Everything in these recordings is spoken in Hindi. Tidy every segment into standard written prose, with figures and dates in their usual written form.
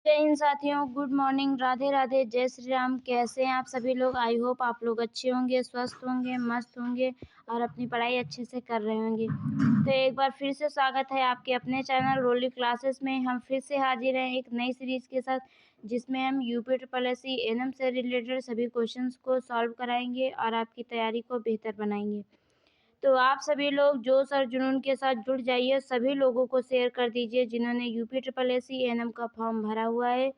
जय हिंद साथियों, गुड मॉर्निंग, राधे राधे, जय श्री राम। कैसे हैं आप सभी लोग? आई होप आप लोग अच्छे होंगे, स्वस्थ होंगे, मस्त होंगे और अपनी पढ़ाई अच्छे से कर रहे होंगे। तो एक बार फिर से स्वागत है आपके अपने चैनल रोली क्लासेस में। हम फिर से हाजिर हैं एक नई सीरीज़ के साथ, जिसमें हम यूपी ट्रिपल एससी एएनएम से रिलेटेड सभी क्वेश्चंस को सॉल्व कराएंगे और आपकी तैयारी को बेहतर बनाएंगे। तो आप सभी लोग जोश और जुनून के साथ जुड़ जाइए। सभी लोगों को शेयर कर दीजिए जिन्होंने यूपी ट्रिपल एससी एएनएम का फॉर्म भरा हुआ है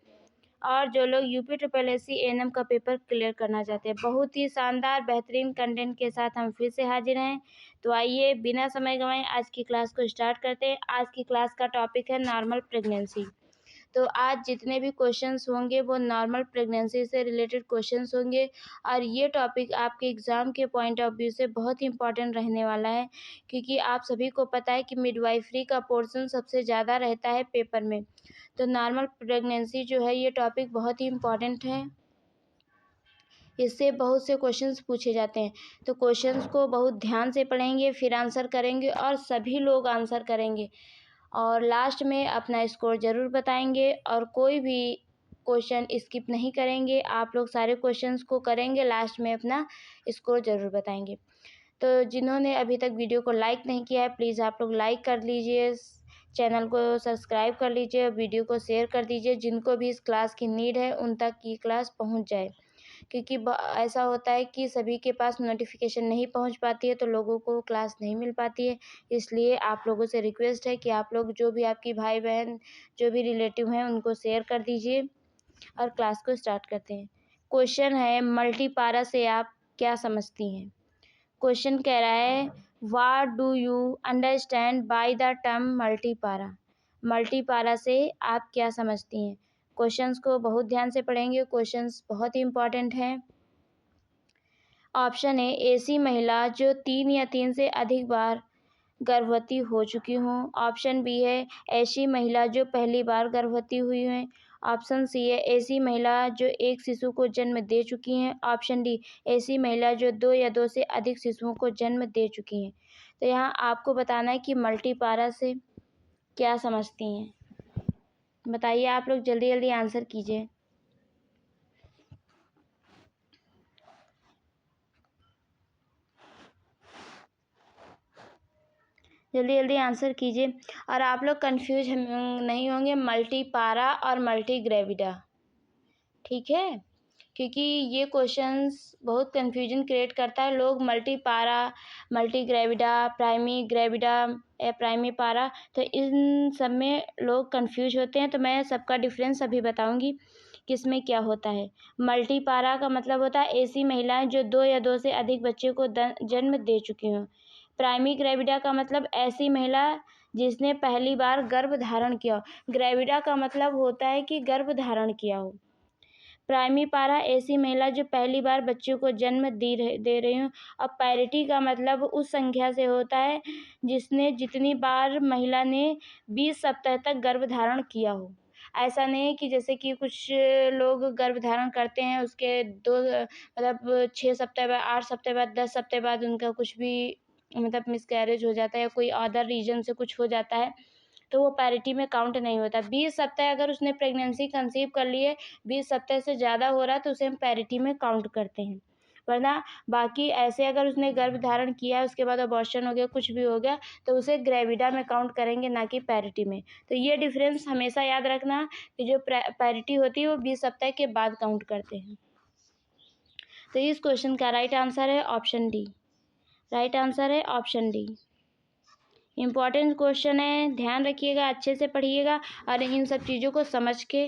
और जो लोग यूपी ट्रिपल एससी एएनएम का पेपर क्लियर करना चाहते हैं। बहुत ही शानदार बेहतरीन कंटेंट के साथ हम फिर से हाजिर हैं। तो आइए बिना समय गंवाए आज की क्लास को स्टार्ट करते हैं। आज की क्लास का टॉपिक है नॉर्मल प्रेगनेंसी। तो आज जितने भी क्वेश्चंस होंगे वो नॉर्मल प्रेगनेंसी से रिलेटेड क्वेश्चंस होंगे और ये टॉपिक आपके एग्ज़ाम के पॉइंट ऑफ व्यू से बहुत ही इंपॉर्टेंट रहने वाला है, क्योंकि आप सभी को पता है कि मिडवाइफरी का पोर्शन सबसे ज़्यादा रहता है पेपर में। तो नॉर्मल प्रेगनेंसी जो है ये टॉपिक बहुत ही इम्पॉर्टेंट है, इससे बहुत से क्वेश्चंस पूछे जाते हैं। तो क्वेश्चंस को बहुत ध्यान से पढ़ेंगे, फिर आंसर करेंगे और सभी लोग आंसर करेंगे और लास्ट में अपना स्कोर ज़रूर बताएंगे और कोई भी क्वेश्चन स्किप नहीं करेंगे। आप लोग सारे क्वेश्चंस को करेंगे, लास्ट में अपना स्कोर ज़रूर बताएंगे। तो जिन्होंने अभी तक वीडियो को लाइक नहीं किया है, प्लीज़ आप लोग लाइक कर लीजिए, चैनल को सब्सक्राइब कर लीजिए, वीडियो को शेयर कर दीजिए। जिनको भी इस क्लास की नीड है उन तक ये क्लास पहुंच जाए, क्योंकि ऐसा होता है कि सभी के पास नोटिफिकेशन नहीं पहुंच पाती है तो लोगों को क्लास नहीं मिल पाती है। इसलिए आप लोगों से रिक्वेस्ट है कि आप लोग जो भी आपकी भाई बहन जो भी रिलेटिव हैं उनको शेयर कर दीजिए और क्लास को स्टार्ट करते हैं। क्वेश्चन है मल्टीपारा से आप क्या समझती हैं। क्वेश्चन कह रहा है what do you understand by the term multipara. Multipara से आप क्या समझती हैं। क्वेश्चंस को बहुत ध्यान से पढ़ेंगे, क्वेश्चंस बहुत ही इंपॉर्टेंट हैं। ऑप्शन ए ऐसी महिला जो 3 या 3 से अधिक बार गर्भवती हो चुकी हों। ऑप्शन बी है ऐसी महिला जो पहली बार गर्भवती हुई हैं। ऑप्शन सी है ऐसी महिला जो एक शिशु को जन्म दे चुकी हैं। ऑप्शन डी ऐसी महिला जो 2 या 2 से अधिक शिशुओं को जन्म दे चुकी हैं। तो यहाँ आपको बताना है कि मल्टीपारा से क्या समझती हैं। बताइए आप लोग, जल्दी जल्दी आंसर कीजिए। जल्दी जल्दी आंसर कीजिए और आप लोग कंफ्यूज नहीं होंगे मल्टीपारा और मल्टी ग्रेविडा, ठीक है, क्योंकि ये क्वेश्चंस बहुत कंफ्यूजन क्रिएट करता है। लोग मल्टीपारा, मल्टी ग्रेविडा, प्राइमी ग्रेविडा या प्राइमी पारा, तो इन सब में लोग कंफ्यूज होते हैं। तो मैं सबका डिफरेंस अभी बताऊंगी किसमें क्या होता है। मल्टीपारा का मतलब होता है ऐसी महिलाएं जो 2 या 2 से अधिक बच्चे को जन्म दे चुकी हों। प्राइमी ग्रेविडा का मतलब ऐसी महिला जिसने पहली बार गर्भ धारण किया हो। ग्रेविडा का मतलब होता है कि गर्भ धारण किया हो। प्राइमी पारा ऐसी महिला जो पहली बार बच्चे को जन्म दे रही हूँ। अब पैरिटी का मतलब उस संख्या से होता है जिसने जितनी बार महिला ने 20 सप्ताह तक गर्भ धारण किया हो। ऐसा नहीं है कि जैसे कि कुछ लोग गर्भ धारण करते हैं उसके 2 मतलब 6 सप्ताह बाद, 8 सप्ताह बाद, 10 सप्ताह बाद उनका कुछ भी मतलब मिसकैरेज हो जाता है या कोई अदर रीजन से कुछ हो जाता है, तो वो पैरिटी में काउंट नहीं होता। 20 सप्ताह अगर उसने प्रेगनेंसी कंसीव कर ली है, 20 सप्ताह से ज़्यादा हो रहा है तो उसे हम पैरिटी में काउंट करते हैं। वरना बाकी ऐसे अगर उसने गर्भ धारण किया है उसके बाद अबॉर्शन हो गया, कुछ भी हो गया, तो उसे ग्रेविडा में काउंट करेंगे, ना कि पैरिटी में। तो ये डिफरेंस हमेशा याद रखना कि जो पैरिटी होती है वो 20 सप्ताह के बाद काउंट करते हैं। तो इस क्वेश्चन का राइट आंसर है ऑप्शन डी। राइट आंसर है ऑप्शन डी। इम्पॉर्टेंट क्वेश्चन है, ध्यान रखिएगा, अच्छे से पढ़िएगा और इन सब चीज़ों को समझ के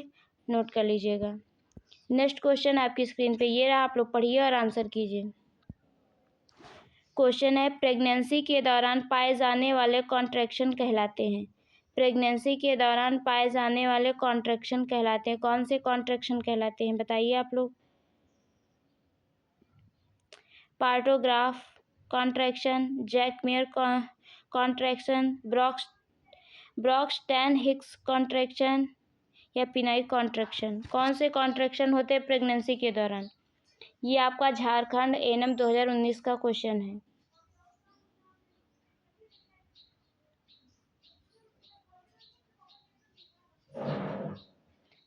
नोट कर लीजिएगा। नेक्स्ट क्वेश्चन आपकी स्क्रीन पे ये रहा, आप लोग पढ़िए और आंसर कीजिए। क्वेश्चन है प्रेगनेंसी के दौरान पाए जाने वाले कॉन्ट्रैक्शन कहलाते हैं। प्रेगनेंसी के दौरान पाए जाने वाले कॉन्ट्रैक्शन कहलाते हैं। कौन से कॉन्ट्रैक्शन कहलाते हैं बताइए आप लोग। Partograph contraction, Jacquemier contraction, Braxton Hicks contraction या पिनाई कॉन्ट्रैक्शन। कौन से कॉन्ट्रैक्शन होते हैं प्रेगनेंसी के दौरान। ये आपका झारखंड एएनएम 2019 का क्वेश्चन है।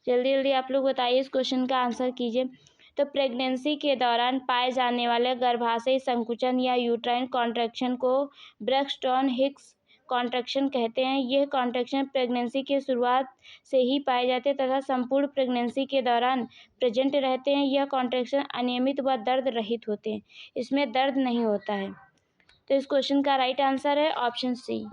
जल्दी जल्दी आप लोग बताइए, इस क्वेश्चन का आंसर कीजिए। तो प्रेगनेंसी के दौरान पाए जाने वाले गर्भाशयी संकुचन या यूट्राइन कॉन्ट्रैक्शन को ब्रैक्सटन हिक्स कॉन्ट्रैक्शन कहते हैं। यह कॉन्ट्रैक्शन प्रेगनेंसी की शुरुआत से ही पाए जाते हैं तथा संपूर्ण प्रेगनेंसी के दौरान प्रेजेंट रहते हैं। यह कॉन्ट्रैक्शन अनियमित व दर्द रहित होते हैं, इसमें दर्द नहीं होता है। तो इस क्वेश्चन का राइट आंसर है option C.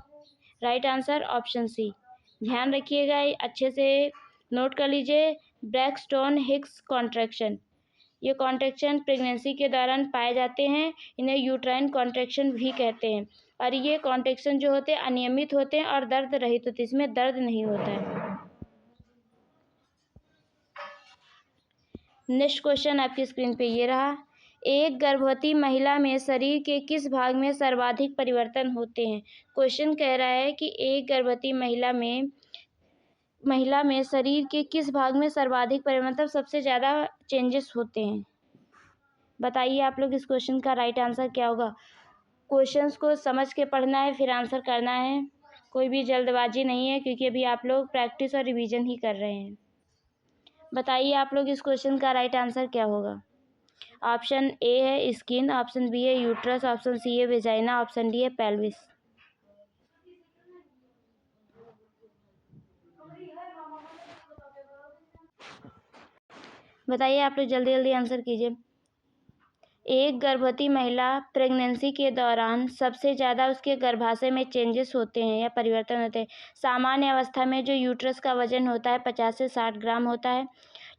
Right answer option C. ध्यान रखिएगा, अच्छे से नोट कर लीजिए। ब्रैक्सटन हिक्स कॉन्ट्रैक्शन, ये कॉन्ट्रैक्शन प्रेगनेंसी के दौरान पाए जाते हैं, इन्हें यूट्राइन कॉन्ट्रैक्शन भी कहते हैं। और ये कॉन्ट्रैक्शन जो होते हैं अनियमित होते हैं और दर्द रहित होते हैं, इसमें दर्द नहीं होता है। नेक्स्ट क्वेश्चन आपकी स्क्रीन पे ये रहा। एक गर्भवती महिला में शरीर के किस भाग में सर्वाधिक परिवर्तन होते हैं? क्वेश्चन कह रहा है कि एक गर्भवती महिला में शरीर के किस भाग में सर्वाधिक मतलब सबसे ज़्यादा चेंजेस होते हैं? बताइए आप लोग, इस क्वेश्चन का राइट आंसर क्या होगा? क्वेश्चंस को समझ के पढ़ना है, फिर आंसर करना है। कोई भी जल्दबाजी नहीं है, क्योंकि अभी आप लोग प्रैक्टिस और रिवीजन ही कर रहे हैं। बताइए आप लोग, इस क्वेश्चन का राइट आंसर क्या होगा? ऑप्शन ए है स्किन, ऑप्शन बी है यूट्रस, ऑप्शन सी है वेजाइना, ऑप्शन डी है पेल्विस। बताइए आप लोग, जल्दी जल्दी आंसर कीजिए। एक गर्भवती महिला प्रेगनेंसी के दौरान सबसे ज़्यादा उसके गर्भाशय में चेंजेस होते हैं या परिवर्तन होते हैं। सामान्य अवस्था में जो यूट्रस का वजन होता है 50 से 60 ग्राम होता है,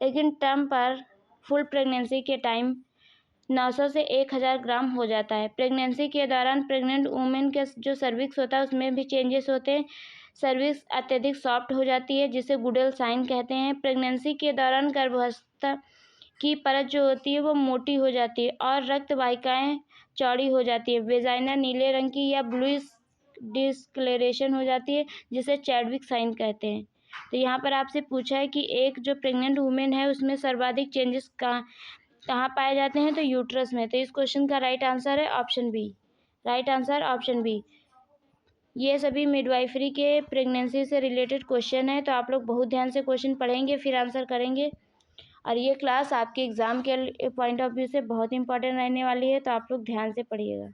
लेकिन टर्म पर फुल प्रेगनेंसी के टाइम 900 से 1000 ग्राम हो जाता है। प्रेगनेंसी के दौरान प्रेग्नेंट वुमेन के जो सर्विक्स होता है उसमें भी चेंजेस होते हैं। सर्विक्स अत्यधिक सॉफ्ट हो जाती है, जिसे गुडल साइन कहते हैं। प्रेगनेंसी के दौरान गर्भावस्था की परत जो होती है वो मोटी हो जाती है और रक्त वाहिकाएँ चौड़ी हो जाती है। वेजाइना नीले रंग की या ब्लूइश डिस्कलरेशन हो जाती है, जिसे चैडविक साइन कहते हैं। तो यहाँ पर आपसे पूछा है कि एक जो प्रेग्नेंट वुमेन है उसमें सर्वाधिक चेंजेस कहाँ पाए जाते हैं? तो यूट्रस में। तो इस क्वेश्चन का राइट आंसर है option B. Right answer option B. ये सभी मिडवाइफरी के प्रेगनेंसी से रिलेटेड क्वेश्चन है, तो आप लोग बहुत ध्यान से क्वेश्चन पढ़ेंगे, फिर आंसर करेंगे। और ये क्लास आपके एग्ज़ाम के पॉइंट ऑफ व्यू से बहुत इंपॉर्टेंट रहने वाली है, तो आप लोग ध्यान से पढ़िएगा।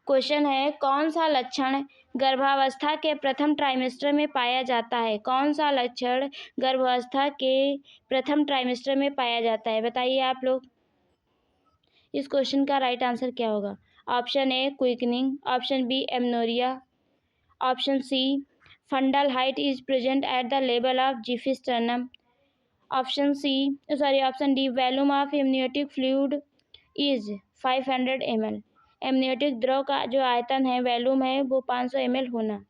क्वेश्चन है, कौन सा लक्षण गर्भावस्था के प्रथम ट्राइमेस्टर में पाया जाता है? कौन सा लक्षण गर्भावस्था के प्रथम ट्राइमेस्टर में पाया जाता है? बताइए आप लोग, इस क्वेश्चन का राइट आंसर क्या होगा? Option A quickening, option B amenorrhoea, option C fundal height is present at the level of xiphisternum, option D volume of amniotic fluid is 500 ml। Amniotic द्रव का जो आयतन है, वॉल्यूम है, वो 500 ml होना। कह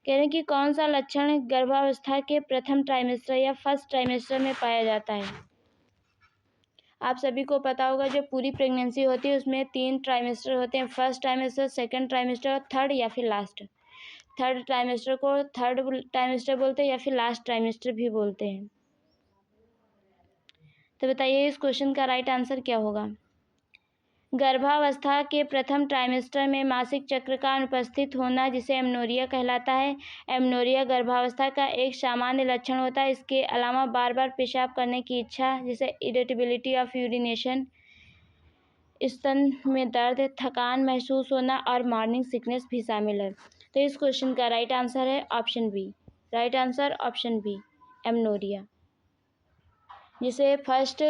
रहे हैं कि कौन सा लक्षण गर्भावस्था के प्रथम ट्राइमेस्टर या फर्स्ट ट्राइमेस्टर में पाया जाता है? आप सभी को पता होगा, जो पूरी प्रेगनेंसी होती है उसमें 3 ट्राइमेस्टर होते हैं, first trimester, second trimester, third या फिर लास्ट। थर्ड ट्राइमेस्टर को थर्ड ट्राइमेस्टर बोलते हैं या फिर लास्ट ट्राइमेस्टर भी बोलते हैं। तो बताइए, इस क्वेश्चन का राइट आंसर क्या होगा? गर्भावस्था के प्रथम ट्राइमेस्टर में मासिक चक्र का अनुपस्थित होना, जिसे एमनोरिया कहलाता है। एमनोरिया गर्भावस्था का एक सामान्य लक्षण होता है। इसके अलावा बार बार पेशाब करने की इच्छा, जिसे इरिटेबिलिटी ऑफ यूरिनेशन, स्तन में दर्द, थकान महसूस होना और मॉर्निंग सिकनेस भी शामिल है। तो इस क्वेश्चन का राइट आंसर है option B. Right answer option B, amenorrhoea, जिसे फर्स्ट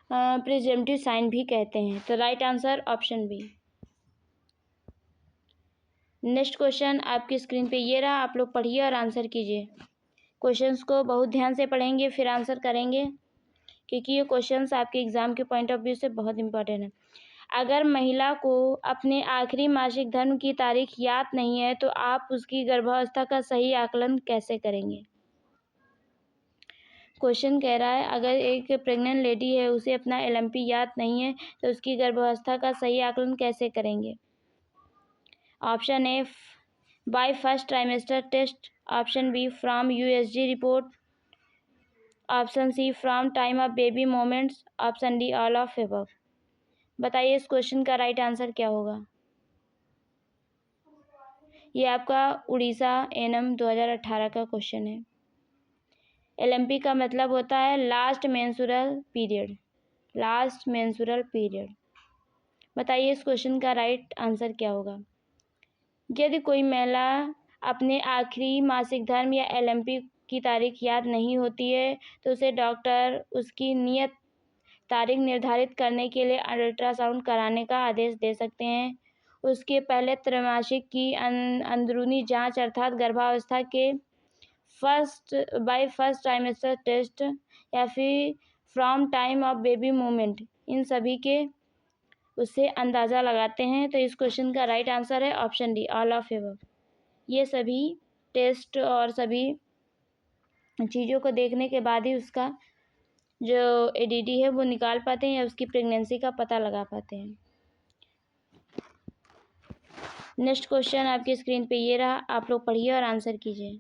प्रिजम्पटिव साइन भी कहते हैं। तो right answer option B. Next question आपकी स्क्रीन पे ये रहा, आप लोग पढ़िए और आंसर कीजिए। क्वेश्चंस को बहुत ध्यान से पढ़ेंगे, फिर आंसर करेंगे, क्योंकि ये क्वेश्चंस आपके एग्जाम के पॉइंट ऑफ व्यू से बहुत इंपॉर्टेंट है। अगर महिला को अपने आखिरी मासिक धर्म की तारीख याद नहीं है, तो आप उसकी गर्भावस्था का सही आकलन कैसे करेंगे? क्वेश्चन कह रहा है, अगर एक प्रेग्नेंट लेडी है, उसे अपना LMP याद नहीं है, तो उसकी गर्भावस्था का सही आकलन कैसे करेंगे? Option A by first trimester test, option B from USG report, option C from time of baby moments, option D all of above. बताइए, इस क्वेश्चन का राइट आंसर क्या होगा? ये आपका उड़ीसा एनम 2018 का क्वेश्चन है। LMP का मतलब होता है last menstrual period, last menstrual period. बताइए इस क्वेश्चन का राइट आंसर क्या होगा। यदि कोई महिला अपने आखिरी मासिक धर्म या LMP की तारीख याद नहीं होती है तो उसे डॉक्टर उसकी नियत तारीख निर्धारित करने के लिए अल्ट्रासाउंड कराने का आदेश दे सकते हैं। उसके पहले त्रैमासिक की अंदरूनी जांच अर्थात गर्भावस्था के फर्स्ट ट्राइमेस्टर टेस्ट या फिर from time of baby movement, इन सभी के उससे अंदाज़ा लगाते हैं। तो इस क्वेश्चन का राइट आंसर है option D, all of above. ये सभी टेस्ट और सभी चीज़ों को देखने के बाद ही उसका जो ADD है वो निकाल पाते हैं या उसकी प्रेगनेंसी का पता लगा पाते हैं। नेक्स्ट क्वेश्चन आपकी स्क्रीन पे ये रहा, आप लोग पढ़िए और आंसर कीजिए।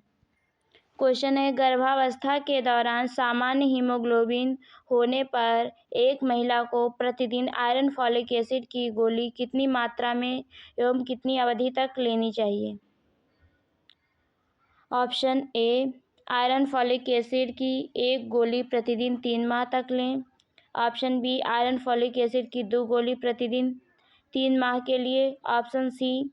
क्वेश्चन है, गर्भावस्था के दौरान सामान्य हीमोग्लोबिन होने पर एक महिला को प्रतिदिन आयरन फॉलिक एसिड की गोली कितनी मात्रा में एवं कितनी अवधि तक लेनी चाहिए। Option A, iron folic acid की एक गोली प्रतिदिन 3 माह तक लें। Option B, iron folic acid की 2 गोली प्रतिदिन 3 माह के लिए। Option C,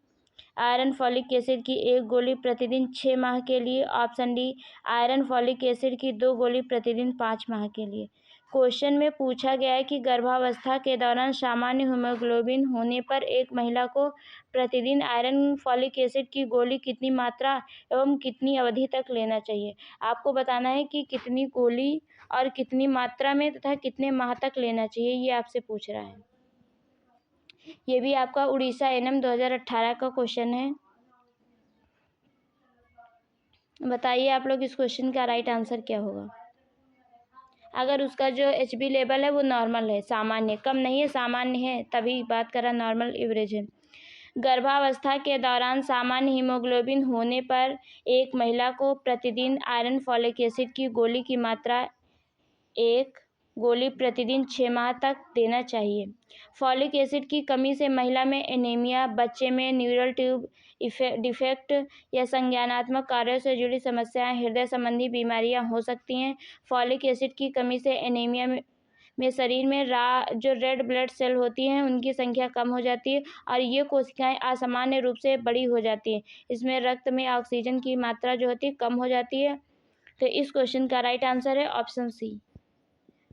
iron folic acid की 1 गोली प्रतिदिन 6 माह के लिए। Option D, iron folic acid की 2 गोली प्रतिदिन 5 माह के लिए। क्वेश्चन में पूछा गया है कि गर्भावस्था के दौरान सामान्य हीमोग्लोबिन होने पर एक महिला को प्रतिदिन आयरन फॉलिक एसिड की गोली कितनी मात्रा एवं कितनी अवधि तक लेना चाहिए। आपको बताना है कि कितनी गोली और कितनी मात्रा में तथा कितने माह तक लेना चाहिए, ये आपसे पूछ रहा है। ये भी आपका उड़ीसा एनएम 2018 का क्वेश्चन है। बताइए आप लोग इस क्वेश्चन का राइट आंसर क्या होगा। अगर उसका जो HB लेवल है वो नॉर्मल है, सामान्य, कम नहीं है, सामान्य है, तभी बात करा नॉर्मल एवरेज है। गर्भावस्था के दौरान सामान्य हीमोग्लोबिन होने पर एक महिला को प्रतिदिन आयरन फॉलिक एसिड की गोली की मात्रा 1 गोली प्रतिदिन 6 माह तक देना चाहिए। फॉलिक एसिड की कमी से महिला में एनीमिया, बच्चे में न्यूरल ट्यूब डिफेक्ट या संज्ञानात्मक कार्यों से जुड़ी समस्याएं, हृदय संबंधी बीमारियां हो सकती हैं। फॉलिक एसिड की कमी से एनीमिया में शरीर में जो रेड ब्लड सेल होती हैं उनकी संख्या कम हो जाती है और ये कोशिकाएं असामान्य रूप से बड़ी हो जाती हैं। इसमें रक्त में ऑक्सीजन की मात्रा जो होती है कम हो जाती है। तो इस क्वेश्चन का राइट आंसर है option C.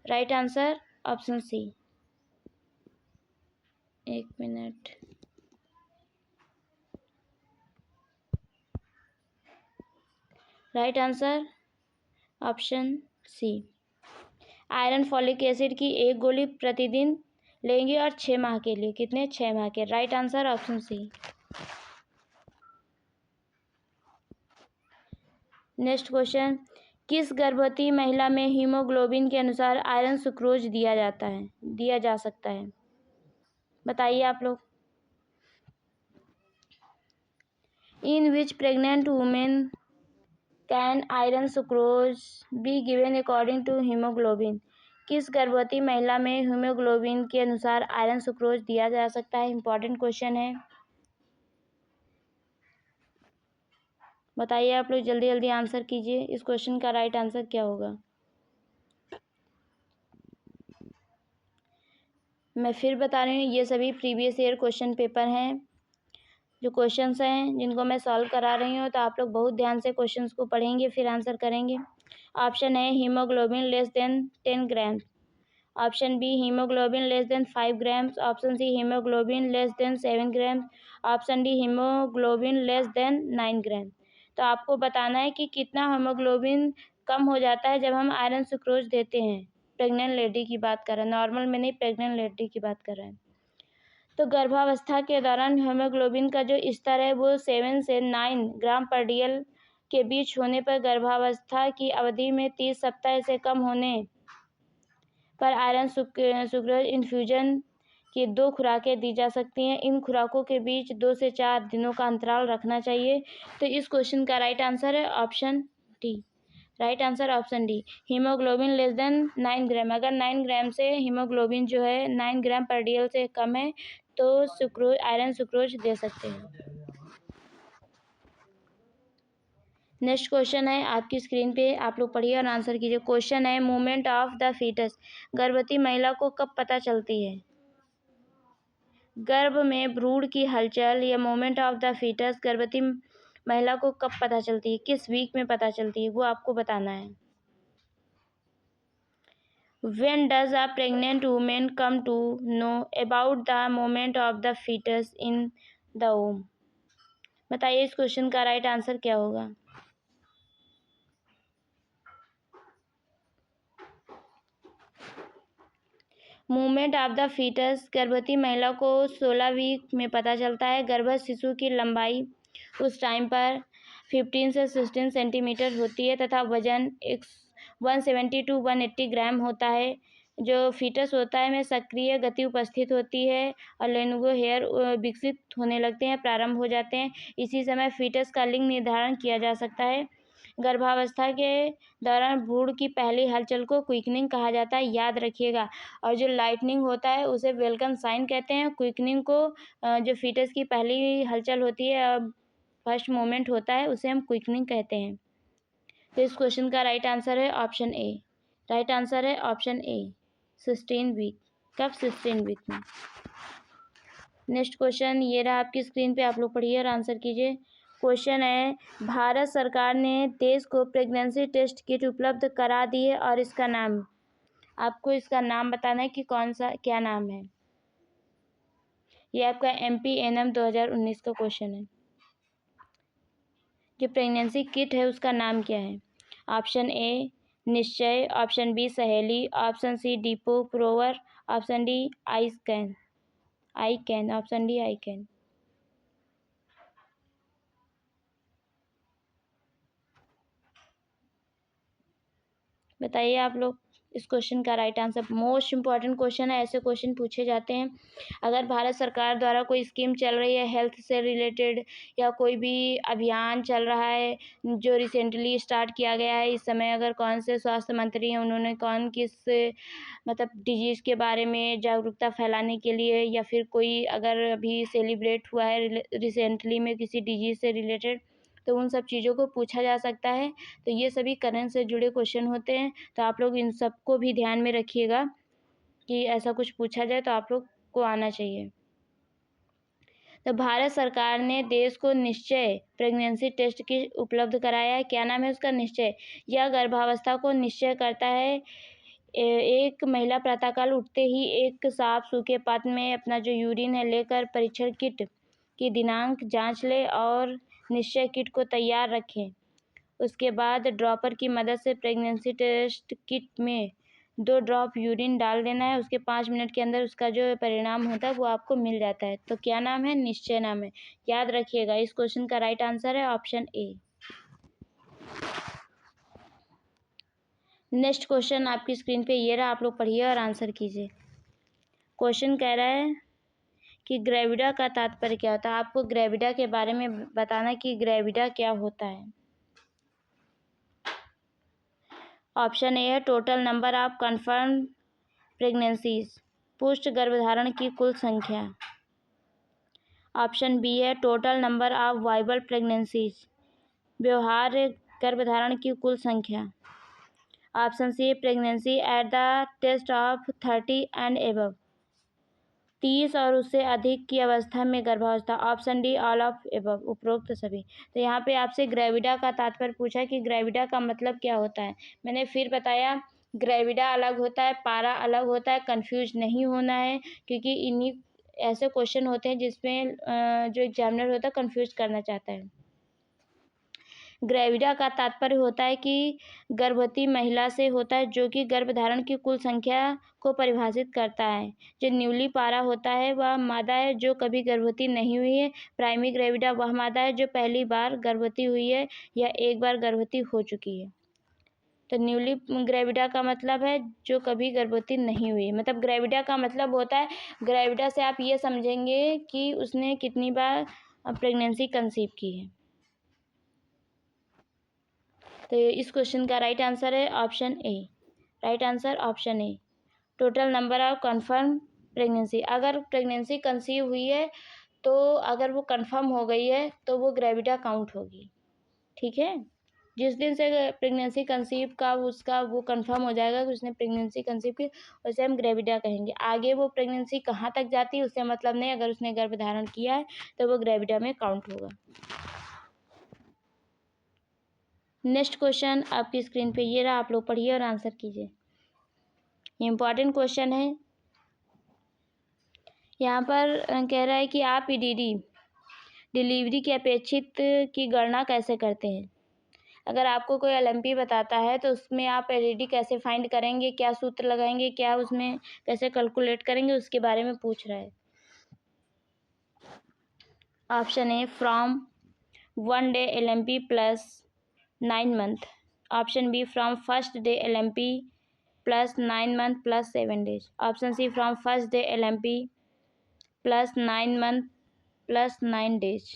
Right answer option C. 1 minute. Right answer option C. Iron folic acid की 1 गोली प्रतिदिन लेंगे और 6 माह के लिए, कितने, 6 माह के। Right answer option C. Next question, किस गर्भवती महिला में हीमोग्लोबिन के अनुसार आयरन सुक्रोज दिया जा सकता है। बताइए आप लोग। In which pregnant women can iron sucrose be given according to haemoglobin. किस गर्भवती महिला में हीमोग्लोबिन के अनुसार आयरन सुक्रोज दिया जा सकता है। इंपॉर्टेंट क्वेश्चन है, बताइए आप लोग, जल्दी जल्दी आंसर कीजिए। इस क्वेश्चन का राइट आंसर क्या होगा। मैं फिर बता रही हूँ, ये सभी प्रीवियस ईयर क्वेश्चन पेपर हैं, जो क्वेश्चंस हैं जिनको मैं सॉल्व करा रही हूँ। तो आप लोग बहुत ध्यान से क्वेश्चंस को पढ़ेंगे फिर आंसर करेंगे। ऑप्शन है, haemoglobin less than 10 gram. Option B, haemoglobin less than 5 grams. Option C, haemoglobin less than 7 gram. Option D, haemoglobin less than 9 gram. तो आपको बताना है कि कितना हीमोग्लोबिन कम हो जाता है जब हम आयरन सुक्रोज देते हैं। प्रेग्नेंट लेडी की बात कर रहे हैं, नॉर्मल में नहीं, प्रेग्नेंट लेडी की बात कर रहे हैं। तो गर्भावस्था के दौरान हीमोग्लोबिन का जो स्तर है वो 7 से 9 ग्राम पर DL के बीच होने पर गर्भावस्था की अवधि में 30 सप्ताह से कम होने पर आयरन सुक्रोज इन्फ्यूजन की 2 खुराकें दी जा सकती हैं। इन खुराकों के बीच 2 से 4 दिनों का अंतराल रखना चाहिए। तो इस क्वेश्चन का राइट आंसर है option D. Right answer option D, haemoglobin less than 9 ग्राम। अगर 9 ग्राम से हीमोग्लोबिन जो है 9 ग्राम पर DL से कम है तो आयरन सुक्रोज दे सकते हैं। नेक्स्ट क्वेश्चन है आपकी स्क्रीन पे, आप लोग पढ़िए और आंसर कीजिए। क्वेश्चन है मूवमेंट ऑफ द फीटस गर्भवती महिला को कब पता चलती है? गर्भ में भ्रूण की हलचल या मूवमेंट ऑफ द फीटस गर्भवती महिला को कब पता चलती है, किस वीक में पता चलती है, वो आपको बताना है। When does a pregnant woman come to know about the movement of the fetus in the womb? बताइए इस क्वेश्चन का राइट आंसर क्या होगा। मूवमेंट ऑफ द फीटस गर्भवती महिला को 16 वीक में पता चलता है। गर्भस्थ शिशु की लंबाई उस टाइम पर 15 से 16 सेंटीमीटर होती है तथा वजन 170 टू 180 ग्राम होता है। जो फीटस होता है में सक्रिय गति उपस्थित होती है और लेनुगो हेयर विकसित होने लगते हैं, प्रारंभ हो जाते हैं। इसी समय फीटस का लिंग निर्धारण किया जा सकता है। गर्भावस्था के दौरान भ्रूण की पहली हलचल को क्विकनिंग कहा जाता है, याद रखिएगा। और जो लाइटनिंग होता है उसे वेलकम साइन कहते हैं। क्विकनिंग को जो फीटस की पहली हलचल होती है, फर्स्ट मोमेंट होता है, उसे हम क्विकनिंग कहते हैं। तो इस क्वेश्चन का राइट आंसर है ऑप्शन ए। राइट आंसर है ऑप्शन ए, 16 वीक। कब? 16 वीक में। नेक्स्ट क्वेश्चन ये रहा आपकी स्क्रीन पे, आप लोग पढ़िए और आंसर कीजिए। क्वेश्चन है भारत सरकार ने देश को प्रेगनेंसी टेस्ट किट उपलब्ध करा दी है और इसका नाम, आपको इसका नाम बताना है कि कौन सा, क्या नाम है। ये आपका MPNM 2019 का क्वेश्चन है। जो प्रेगनेंसी किट है उसका नाम क्या है? Option A Nishchay, option B Saheli, option C Depo Provera, option D I can, option D I can. बताइए आप लोग इस क्वेश्चन का right answer. Most important question है, ऐसे क्वेश्चन पूछे जाते हैं। अगर भारत सरकार द्वारा कोई स्कीम चल रही है हेल्थ से रिलेटेड, या कोई भी अभियान चल रहा है जो रिसेंटली स्टार्ट किया गया है इस समय, अगर कौन से स्वास्थ्य मंत्री हैं, उन्होंने कौन किस मतलब डिजीज़ के बारे में जागरूकता फैलाने के लिए, या फिर कोई अगर अभी सेलिब्रेट हुआ है रिसेंटली में किसी डिजीज़ से रिलेटेड, तो उन सब चीज़ों को पूछा जा सकता है। तो ये सभी करंट से जुड़े क्वेश्चन होते हैं, तो आप लोग इन सबको भी ध्यान में रखिएगा कि ऐसा कुछ पूछा जाए तो आप लोग को आना चाहिए। तो भारत सरकार ने देश को निश्चय प्रेगनेंसी टेस्ट किट उपलब्ध कराया है। क्या नाम है उसका? निश्चय। यह गर्भावस्था को निश्चय करता है। एक महिला प्रातःकाल उठते ही एक साफ सूखे पात्र में अपना जो यूरिन है लेकर परीक्षण किट की दिनांक जांच ले और निश्चय किट को तैयार रखें। उसके बाद ड्रॉपर की मदद से प्रेगनेंसी टेस्ट किट में 2 ड्रॉप यूरिन डाल देना है। उसके 5 मिनट के अंदर उसका जो परिणाम होता है वो आपको मिल जाता है। तो क्या नाम है? निश्चय नाम है, याद रखिएगा। इस क्वेश्चन का राइट आंसर है ऑप्शन ए। नेक्स्ट क्वेश्चन आपकी स्क्रीन पे ये रहा, आप लोग पढ़िए और आंसर कीजिए। क्वेश्चन कह रहा है कि ग्रेविडा का तात्पर्य क्या होता है। आपको ग्रेविडा के बारे में बताना कि ग्रेविडा क्या होता है। ऑप्शन ए है total number of confirm pregnancies, पुष्ट गर्भधारण की कुल संख्या। ऑप्शन बी है total number of viable pregnancies, व्यवहार्य गर्भधारण की कुल संख्या। Option C pregnancy at the test of 30 and above, 30 और उससे अधिक की अवस्था में गर्भावस्था। Option D all of above, उपरोक्त सभी। तो यहाँ पे आपसे ग्रेविडा का तात्पर्य पूछा कि ग्रेविडा का मतलब क्या होता है। मैंने फिर बताया ग्रेविडा अलग होता है, पारा अलग होता है, कंफ्यूज नहीं होना है, क्योंकि इन्हीं ऐसे क्वेश्चन होते हैं जिसमें जो एग्जामिनर होता है कंफ्यूज करना चाहता है। ग्रेविडा का तात्पर्य होता है कि गर्भवती महिला से होता है, जो कि गर्भधारण की कुल संख्या को परिभाषित करता है। जो न्यूली पारा होता है वह मादा है जो कभी गर्भवती नहीं हुई है। प्राइमरी ग्रेविडा वह मादा है जो पहली बार गर्भवती हुई है या एक बार गर्भवती हो चुकी है। तो न्यूली ग्रेविडा का मतलब है जो कभी गर्भवती नहीं हुई है। मतलब ग्रेविडा का मतलब होता है, ग्रेविडा से आप ये समझेंगे कि उसने कितनी बार प्रेगनेंसी कंसीव की है। तो इस क्वेश्चन का राइट आंसर है option A. Right answer option A, total number of confirm pregnancy. अगर प्रेगनेंसी कंसीव हुई है तो अगर वो कंफर्म हो गई है तो वो ग्रेविडा काउंट होगी। ठीक है। जिस दिन से प्रेगनेंसी कंसीव का उसका वो कंफर्म हो जाएगा कि उसने प्रेगनेंसी कंसीव की, उसे हम ग्रेविडा कहेंगे। आगे वो प्रेगनेंसी कहाँ तक जाती है उससे मतलब नहीं, अगर उसने गर्भधारण किया है तो वो ग्रेविडा में काउंट होगा। नेक्स्ट क्वेश्चन आपकी स्क्रीन पे ये रहा, आप लोग पढ़िए और आंसर कीजिए। ये इंपॉर्टेंट क्वेश्चन है। यहाँ पर कह रहा है कि आप ईडीडी डिलीवरी की अपेक्षित की गणना कैसे करते हैं। अगर आपको कोई एलएमपी बताता है तो उसमें आप ईडीडी कैसे फाइंड करेंगे, क्या सूत्र लगाएंगे, क्या उसमें कैसे कैलकुलेट करेंगे, उसके बारे में पूछ रहा है। Option A from 1 day LMP plus 9 month। Option B from first day LMP plus 9 month plus 7 days। Option C from first day LMP plus 9 month plus 9 days।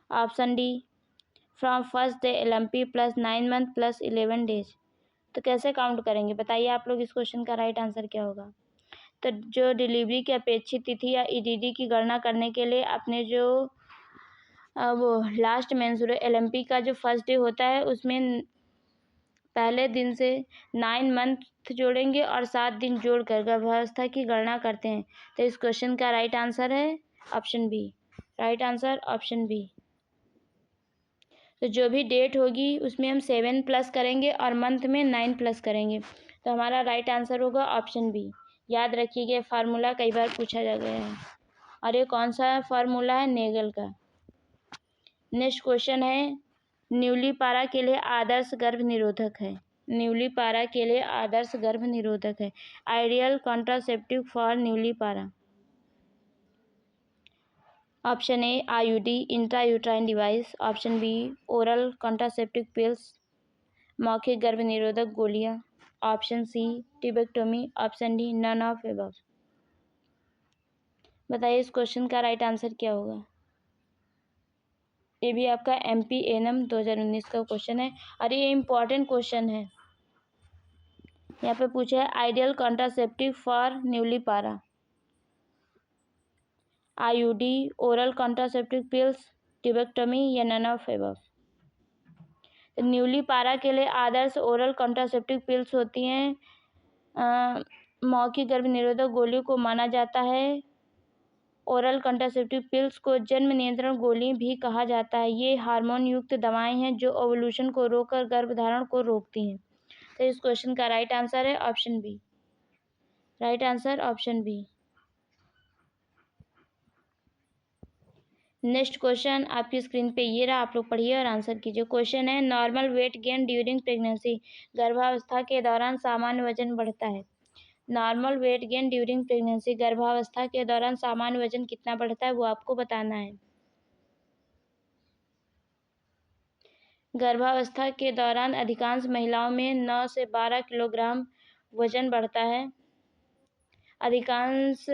Option D from first day LMP plus 9 month plus 11 days। तो कैसे काउंट करेंगे बताइए आप लोग, इस क्वेश्चन का राइट आंसर क्या होगा। तो जो डिलीवरी की अपेक्षित तिथि या ईडीडी की गणना करने के लिए आपने जो वो लास्ट मेंस्ट्रुअल LMP का जो फर्स्ट डे होता है उसमें पहले दिन से 9 मंथ जोड़ेंगे और 7 दिन जोड़कर गर्भावस्था की गणना करते हैं। तो इस क्वेश्चन का राइट आंसर है option B. Right answer option B. तो जो भी डेट होगी उसमें हम 7 प्लस करेंगे और मंथ में 9 प्लस करेंगे, तो हमारा राइट आंसर होगा ऑप्शन बी। याद रखिएगा, फार्मूला कई बार पूछा जा गया है। और ये कौन सा फार्मूला है, नेगल का। नेक्स्ट क्वेश्चन है, न्यूली पारा के लिए आदर्श गर्भ निरोधक है। न्यूली पारा के लिए आदर्श गर्भ निरोधक है। Ideal contraceptive for nullipara. Option A IUD intrauterine device. Option B oral contraceptive pills, मौखिक गर्भ निरोधक गोलियां। Option C tubectomy. Option D none of above. बताइए इस क्वेश्चन का राइट आंसर क्या होगा। ये भी आपका MPNM 2019 का क्वेश्चन है और ये इम्पॉर्टेंट क्वेश्चन है। यहाँ पे पूछा है आइडियल कॉन्ट्रासेप्टिव फॉर न्यूली पारा, आईयूडी, ओरल कॉन्ट्रासेप्टिव पिल्स, टिबेक्टोमी या नन ऑफ एबव। न्यूली पारा के लिए आदर्श ओरल कॉन्ट्रासेप्टिव पिल्स होती हैं। मौखिक गर्भ निरोधक गोलियों को माना जाता है। ओरल कंट्रासेप्टिव पिल्स को जन्म नियंत्रण गोली भी कहा जाता है। ये हार्मोन युक्त दवाएं हैं जो ओवुलेशन को रोककर गर्भधारण को रोकती हैं। तो इस क्वेश्चन का राइट आंसर है option B. Right answer option B. Next question आपकी स्क्रीन पे ये रहा, आप लोग पढ़िए और आंसर कीजिए। क्वेश्चन है normal weight gain during pregnancy. गर्भावस्था के दौरान सामान्य वजन बढ़ता है। Normal weight gain during pregnancy, गर्भावस्था के दौरान सामान्य वजन कितना बढ़ता है वो आपको बताना है। गर्भावस्था के दौरान अधिकांश महिलाओं में 9 से 12 किलोग्राम वजन बढ़ता है। अधिकांश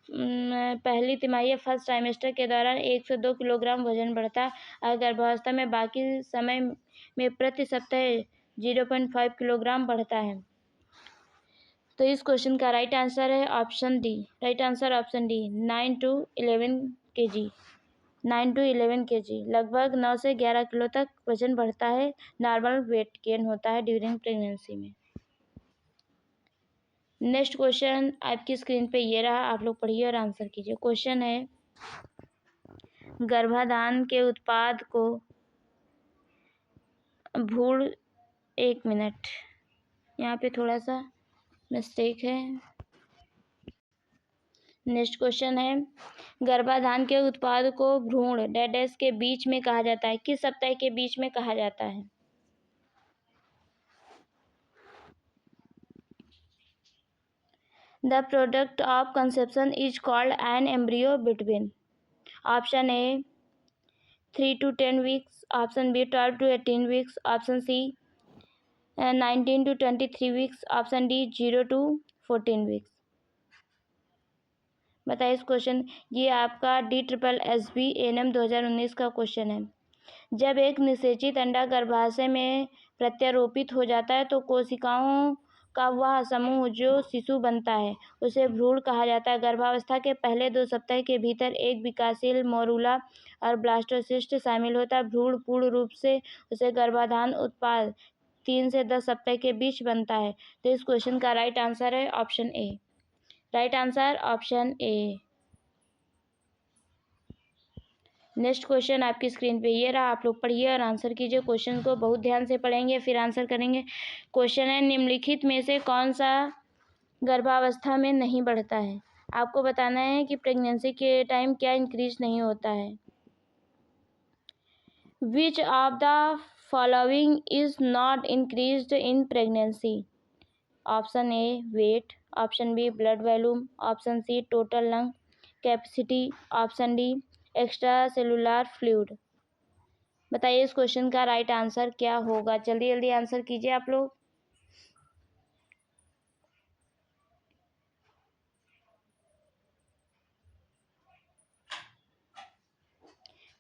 पहली तिमाही या फर्स्ट ट्राइमेस्टर के दौरान 1 से 2 किलोग्राम वजन बढ़ता है और गर्भावस्था में बाकी समय में प्रति सप्ताह 0.5 किलोग्राम बढ़ता है। तो इस क्वेश्चन का राइट आंसर है option D. Right answer option D 9 to 11 kg। 9 to 11 kg, लगभग 9 से 11 किलो तक वजन बढ़ता है। नॉर्मल वेट गेन होता है ड्यूरिंग प्रेगनेंसी में। नेक्स्ट क्वेश्चन आपकी स्क्रीन पे ये रहा, आप लोग पढ़िए और आंसर कीजिए। क्वेश्चन है गर्भाधान के उत्पाद को भ्रूण, 1 मिनट, यहाँ पे थोड़ा सा मिस्टेक है। नेक्स्ट क्वेश्चन है गर्भाधान के उत्पाद को भ्रूण डैडेस के बीच में कहा जाता है। किस सप्ताह के बीच में कहा जाता है। The product of conception is called an embryo between. Option A 3 to 10 weeks। Option B 12 to 18 weeks। Option C 19 to 23 weeks। Option D 0 to 14 weeks। बताइए इस क्वेश्चन, ये आपका DSSB-ANM 2019 का क्वेश्चन है। जब एक निषेचित अंडा गर्भाशय में प्रत्यारोपित हो जाता है तो कोशिकाओं का वह समूह जो शिशु बनता है उसे भ्रूण कहा जाता है। गर्भावस्था के पहले 2 सप्ताह के भीतर एक विकासशील मोरूला और ब्लास्टोसिस्ट शामिल होता है। भ्रूण पूर्ण रूप से उसे गर्भाधान उत्पाद 3 से 10 सप्ताह के बीच बनता है। तो इस क्वेश्चन का राइट आंसर है option A. Right answer option A. Next question आपकी स्क्रीन पे ये रहा, आप लोग पढ़िए और आंसर कीजिए। क्वेश्चन को बहुत ध्यान से पढ़ेंगे फिर आंसर करेंगे। क्वेश्चन है, निम्नलिखित में से कौन सा गर्भावस्था में नहीं बढ़ता है? आपको बताना है कि प्रेगनेंसी के टाइम क्या इंक्रीज नहीं होता है। Which of the following is not increased in pregnancy? Option A weight, option B blood volume, option C total lung capacity, option D extra cellular fluid. बताइए इस क्वेश्चन का राइट आंसर क्या होगा? जल्दी जल्दी आंसर कीजिए आप लोग।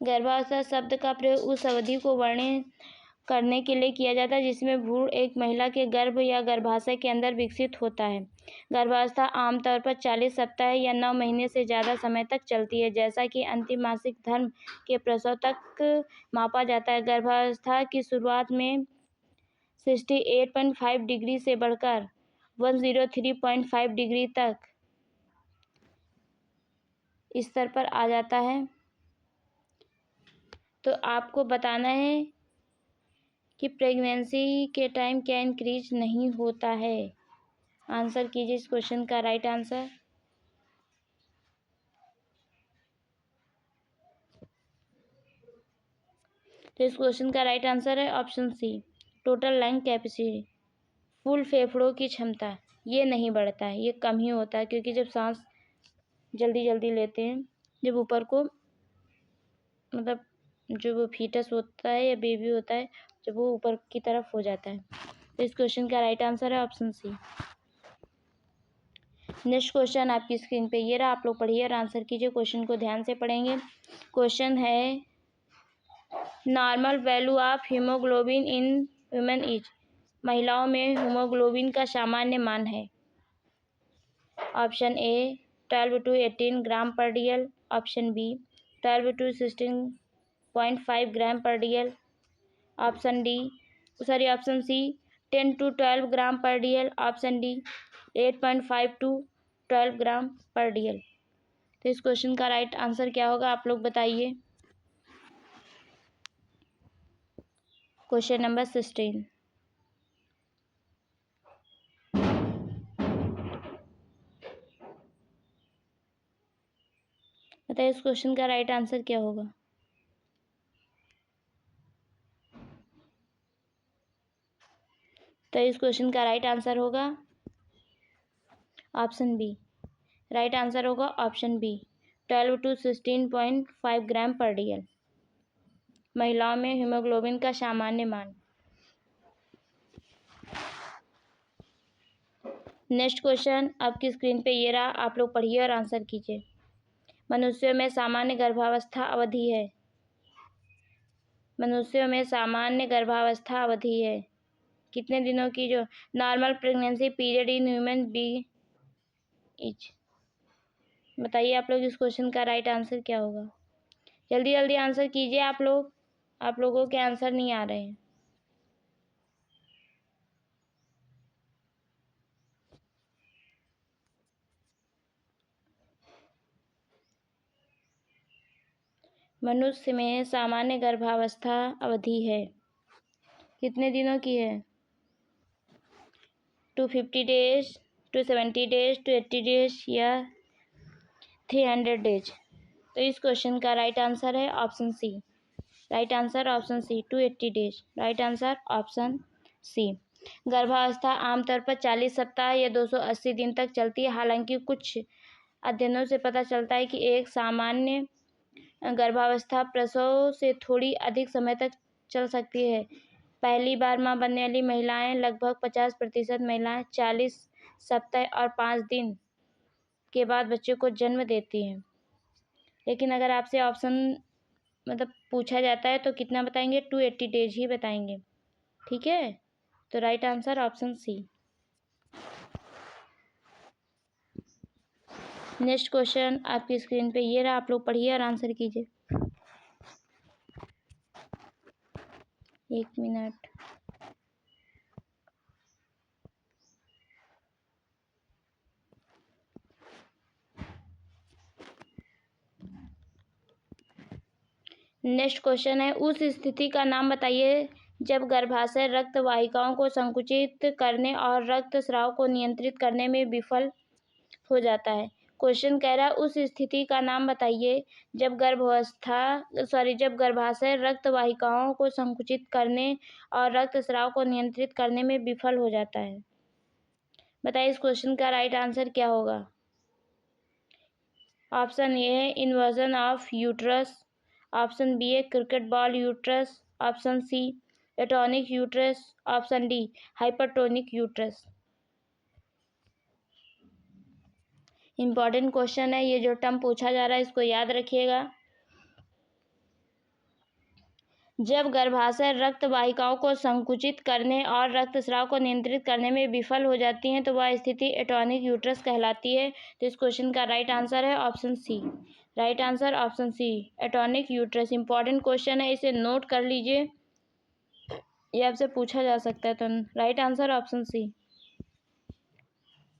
गर्भावस्था शब्द का प्रयोग उस अवधि को वर्णित करने के लिए किया जाता है जिसमें भ्रूण एक महिला के गर्भ या गर्भाशय के अंदर विकसित होता है। गर्भावस्था आमतौर पर 40 सप्ताह या 9 महीने से ज़्यादा समय तक चलती है, जैसा कि अंतिम मासिक धर्म के प्रसव तक मापा जाता है। गर्भावस्था की शुरुआत में 68.5 डिग्री से बढ़कर 103.5 डिग्री तक स्तर पर आ जाता है। तो आपको बताना है कि प्रेगनेंसी के टाइम क्या इंक्रीज नहीं होता है। आंसर कीजिए इस क्वेश्चन का राइट आंसर। तो इस क्वेश्चन का राइट आंसर है option C total lung capacity. Full फेफड़ों की क्षमता ये नहीं बढ़ता है, ये कम ही होता है, क्योंकि जब सांस जल्दी जल्दी लेते हैं, जब ऊपर को मतलब जो वो फीटस होता है या बेबी होता है, जब वो ऊपर की तरफ हो जाता है। तो इस क्वेश्चन का राइट आंसर है ऑप्शन सी। नेक्स्ट क्वेश्चन आपकी स्क्रीन पे ये रहा, आप लोग पढ़िए और आंसर कीजिए। क्वेश्चन को ध्यान से पढ़ेंगे। क्वेश्चन है, normal value of haemoglobin in women is? महिलाओं में हीमोग्लोबिन का सामान्य मान है। ऑप्शन ए 12 to 18 ग्राम पर डीएल, ऑप्शन बी 12 to 16.5 ग्राम पर डीएल, ऑप्शन सी 10 to 12 ग्राम पर डीएल, ऑप्शन डी 8.5 to 12 ग्राम पर डीएल। तो इस क्वेश्चन का राइट आंसर क्या होगा आप लोग बताइए। Question number 16। बताइए इस क्वेश्चन का राइट आंसर क्या होगा। तो इस क्वेश्चन का राइट आंसर होगा ऑप्शन बी। राइट आंसर होगा ऑप्शन बी 12 to 16.5 ग्राम पर डीएल। महिलाओं में हीमोग्लोबिन का सामान्य मान। नेक्स्ट क्वेश्चन आपकी स्क्रीन पे ये रहा, आप लोग पढ़िए और आंसर कीजिए। मनुष्यों में सामान्य गर्भावस्था अवधि है। मनुष्यों में सामान्य गर्भावस्था अवधि है कितने दिनों की? जो normal pregnancy period in human be is. बताइए आप लोग इस क्वेश्चन का राइट आंसर क्या होगा। जल्दी जल्दी आंसर कीजिए आप लोग, आप लोगों के आंसर नहीं आ रहे हैं। मनुष्य में सामान्य गर्भावस्था अवधि है कितने दिनों की है? 250 डेज, 270 डेज, 280 डेज या 300 डेज। तो इस क्वेश्चन का राइट आंसर है option C. Right answer option C 280 days. Right answer option C. गर्भावस्था आमतौर पर 40 सप्ताह या 280 दिन तक चलती है। हालांकि कुछ अध्ययनों से पता चलता है कि एक सामान्य गर्भावस्था प्रसव से थोड़ी अधिक समय तक चल सकती है। पहली बार मां बनने वाली महिलाएं, लगभग 50% महिलाएं 40 सप्ताह और 5 दिन के बाद बच्चे को जन्म देती हैं। लेकिन अगर आपसे ऑप्शन मतलब पूछा जाता है तो कितना बताएंगे? 280 डेज ही बताएंगे। ठीक है, तो right answer option C. Next question आपकी स्क्रीन पे ये रहा, आप लोग पढ़िए और आंसर कीजिए। 1 मिनट। नेक्स्ट क्वेश्चन है, उस स्थिति का नाम बताइए जब गर्भाशय रक्त वाहिकाओं को संकुचित करने और रक्त स्राव को नियंत्रित करने में विफल हो जाता है। क्वेश्चन कह रहा है उस स्थिति का नाम बताइए जब जब गर्भाशय रक्त वाहिकाओं को संकुचित करने और रक्त स्राव को नियंत्रित करने में विफल हो जाता है। बताइए इस क्वेश्चन का राइट आंसर क्या होगा। ऑप्शन ए है inversion of uterus, option B है cricket ball uterus, option C atonic uterus, option D hypertonic uterus. Important question है, ये जो टर्म पूछा जा रहा है इसको याद रखिएगा। जब गर्भाशय रक्त वाहिकाओं को संकुचित करने और रक्तस्राव को नियंत्रित करने में विफल हो जाती हैं तो वह स्थिति एटॉनिक यूट्रस कहलाती है। तो इस क्वेश्चन का राइट आंसर है option C. Right answer option C, atonic uterus. Important question है, इसे नोट कर लीजिए, ये आपसे पूछा जा सकता है। तो right answer option C.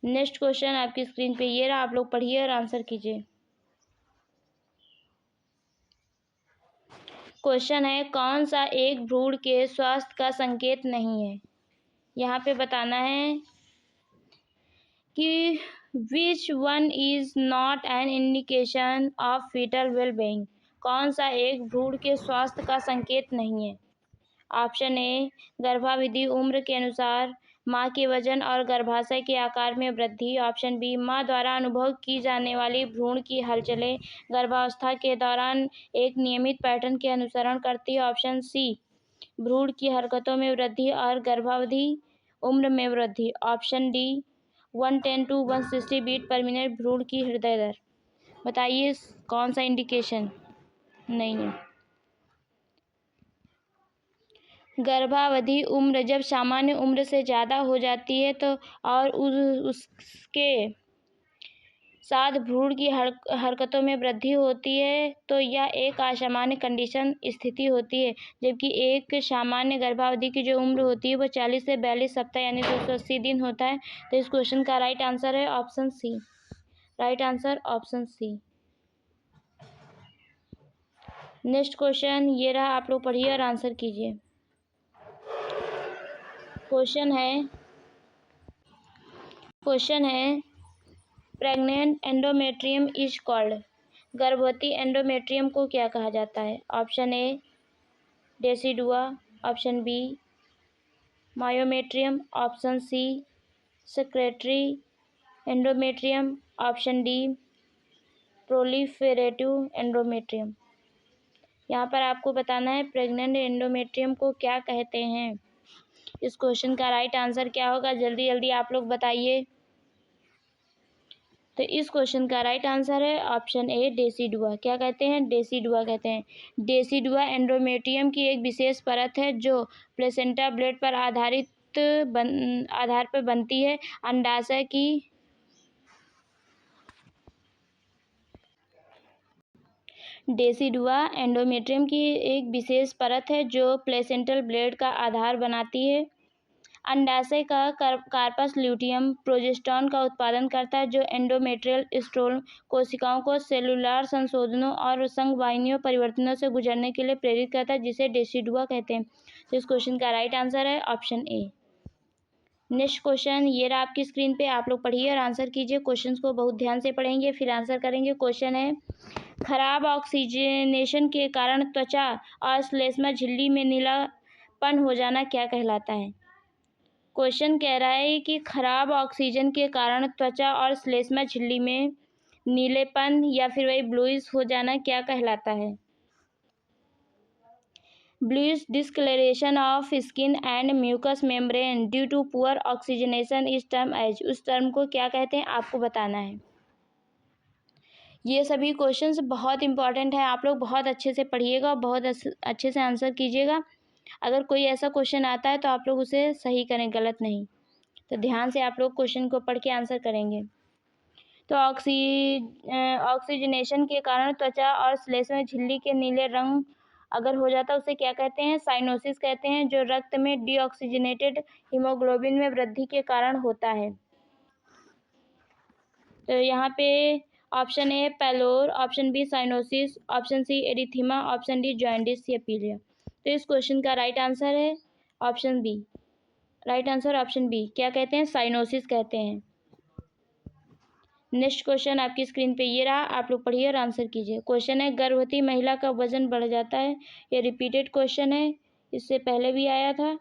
Next question आपकी स्क्रीन पे ये रहा, आप लोग पढ़िए और आंसर कीजिए। क्वेश्चन है, कौन सा एक भ्रूण के स्वास्थ्य का संकेत नहीं है। यहाँ पे बताना है कि which one is not an indication of fetal well being. कौन सा एक भ्रूण के स्वास्थ्य का संकेत नहीं है। ऑप्शन ए गर्भावधि, उम्र के अनुसार माँ के वजन और गर्भाशय के आकार में वृद्धि। ऑप्शन बी माँ द्वारा अनुभव की जाने वाली भ्रूण की हलचलें गर्भावस्था के दौरान एक नियमित पैटर्न के अनुसरण करती है। ऑप्शन सी भ्रूण की हरकतों में वृद्धि और गर्भावधि उम्र में वृद्धि। Option D 110 to 160 beat per minute भ्रूण की हृदय दर। बताइए कौन सा इंडिकेशन नहीं है। गर्भावधि उम्र जब सामान्य उम्र से ज़्यादा हो जाती है तो और उसके साथ भ्रूण की हरकतों में वृद्धि होती है तो यह एक असामान्य कंडीशन स्थिति होती है। जबकि एक सामान्य गर्भावधि की जो उम्र होती है वो 40 से 42 सप्ताह यानी 280 दिन होता है। तो इस क्वेश्चन का राइट आंसर है option C. Right answer option C. Next question ये रहा, आप लोग पढ़िए और आंसर कीजिए। क्वेश्चन है प्रेग्नेंट एंडोमेट्रियम इज कॉल्ड। गर्भवती एंडोमेट्रियम को क्या कहा जाता है। Option A decidua, option B myometrium, option C secretory endometrium, option D proliferative endometrium. यहाँ पर आपको बताना है प्रेग्नेंट एंडोमेट्रियम को क्या कहते हैं। इस क्वेश्चन का राइट आंसर क्या होगा, जल्दी जल्दी आप लोग बताइए। तो इस क्वेश्चन का राइट आंसर है ऑप्शन ए डेसिडुआ। क्या कहते हैं, डेसिडुआ कहते हैं। डेसिडुआ एंडोमेट्रियम की एक विशेष परत है जो प्लेसेंटा ब्लेड पर आधार पर बनती है। अंडाशय की डेसिडुआ एंडोमेट्रियम की एक विशेष परत है जो प्लेसेंटल ब्लेड का आधार बनाती है। अंडाशय का कार्पस ल्यूटियम प्रोजेस्टॉन का उत्पादन करता है जो एंडोमेट्रियल स्ट्रोल कोशिकाओं को सेलुलर संशोधनों और संघवाहिनियों परिवर्तनों से गुजरने के लिए प्रेरित करता है, जिसे डेसिडुआ कहते हैं। तो इस क्वेश्चन का राइट आंसर है ऑप्शन ए। नेक्स्ट क्वेश्चन ये रहा आपकी स्क्रीन पे, आप लोग पढ़िए और आंसर कीजिए। क्वेश्चन को बहुत ध्यान से पढ़ेंगे फिर आंसर करेंगे। क्वेश्चन है खराब ऑक्सीजनेशन के कारण त्वचा और श्लेष्मा झिल्ली में नीलापन हो जाना क्या कहलाता है। क्वेश्चन कह रहा है कि खराब ऑक्सीजन के कारण त्वचा और श्लेष्मा झिल्ली में नीलेपन या फिर वही ब्लूइश हो जाना क्या कहलाता है। Bluish discolouration of skin and mucus membrane due to poor oxygenation is term as. उस टर्म को क्या कहते हैं आपको बताना है। ये सभी क्वेश्चंस बहुत इंपॉर्टेंट है, आप लोग बहुत अच्छे से पढ़िएगा और बहुत अच्छे से आंसर कीजिएगा। अगर कोई ऐसा क्वेश्चन आता है तो आप लोग उसे सही करें, गलत नहीं। तो ध्यान से आप लोग क्वेश्चन को पढ़ के आंसर करेंगे। तो ऑक्सीजनेशन के कारण त्वचा और श्लेष्मा झिल्ली के नीले रंग अगर हो जाता है उसे क्या कहते हैं? साइनोसिस कहते हैं, जो रक्त में डीऑक्सीजनेटेड हीमोग्लोबिन में वृद्धि के कारण होता है। तो यहाँ पे option A pallor, option B cyanosis, option C erythema, option D jaundice या पीलिया। तो इस क्वेश्चन का राइट आंसर है option B. Right answer option B. क्या कहते हैं? साइनोसिस कहते हैं। नेक्स्ट क्वेश्चन आपकी स्क्रीन पे ये रहा, आप लोग पढ़िए और आंसर कीजिए। क्वेश्चन है गर्भवती महिला का वजन बढ़ जाता है। ये रिपीटेड क्वेश्चन है, इससे पहले भी आया था।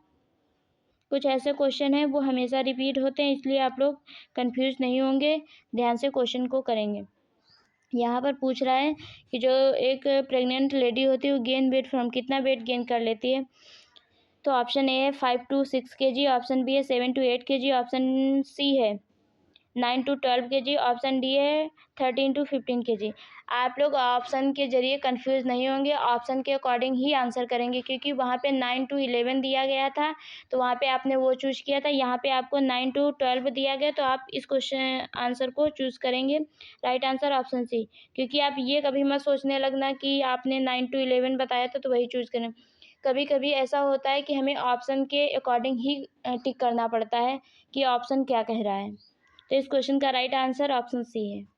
कुछ ऐसे क्वेश्चन हैं वो हमेशा रिपीट होते हैं, इसलिए आप लोग कंफ्यूज नहीं होंगे, ध्यान से क्वेश्चन को करेंगे। यहाँ पर पूछ रहा है कि जो एक प्रेग्नेंट लेडी होती है वो गेन वेट फ्रॉम कितना वेट गेन कर लेती है? तो ऑप्शन ए है 5 to 6 kg, ऑप्शन बी है 7 to 8 kg, ऑप्शन सी है 9 to 12 kg, ऑप्शन डी है 13 to 15 kg। आप लोग ऑप्शन के जरिए कंफ्यूज नहीं होंगे, ऑप्शन के अकॉर्डिंग ही आंसर करेंगे, क्योंकि वहाँ पे 9 to 11 दिया गया था तो वहाँ पे आपने वो चूज किया था। यहाँ पे आपको 9 to 12 दिया गया तो आप इस क्वेश्चन आंसर को चूज करेंगे। Right answer option C. क्योंकि आप ये कभी मत सोचने लगना कि आपने 9 to 11 बताया था तो वही चूज करें। कभी कभी ऐसा होता है कि हमें ऑप्शन के अकॉर्डिंग ही टिक करना पड़ता है कि ऑप्शन क्या कह रहा है। तो इस क्वेश्चन का राइट आंसर ऑप्शन सी है।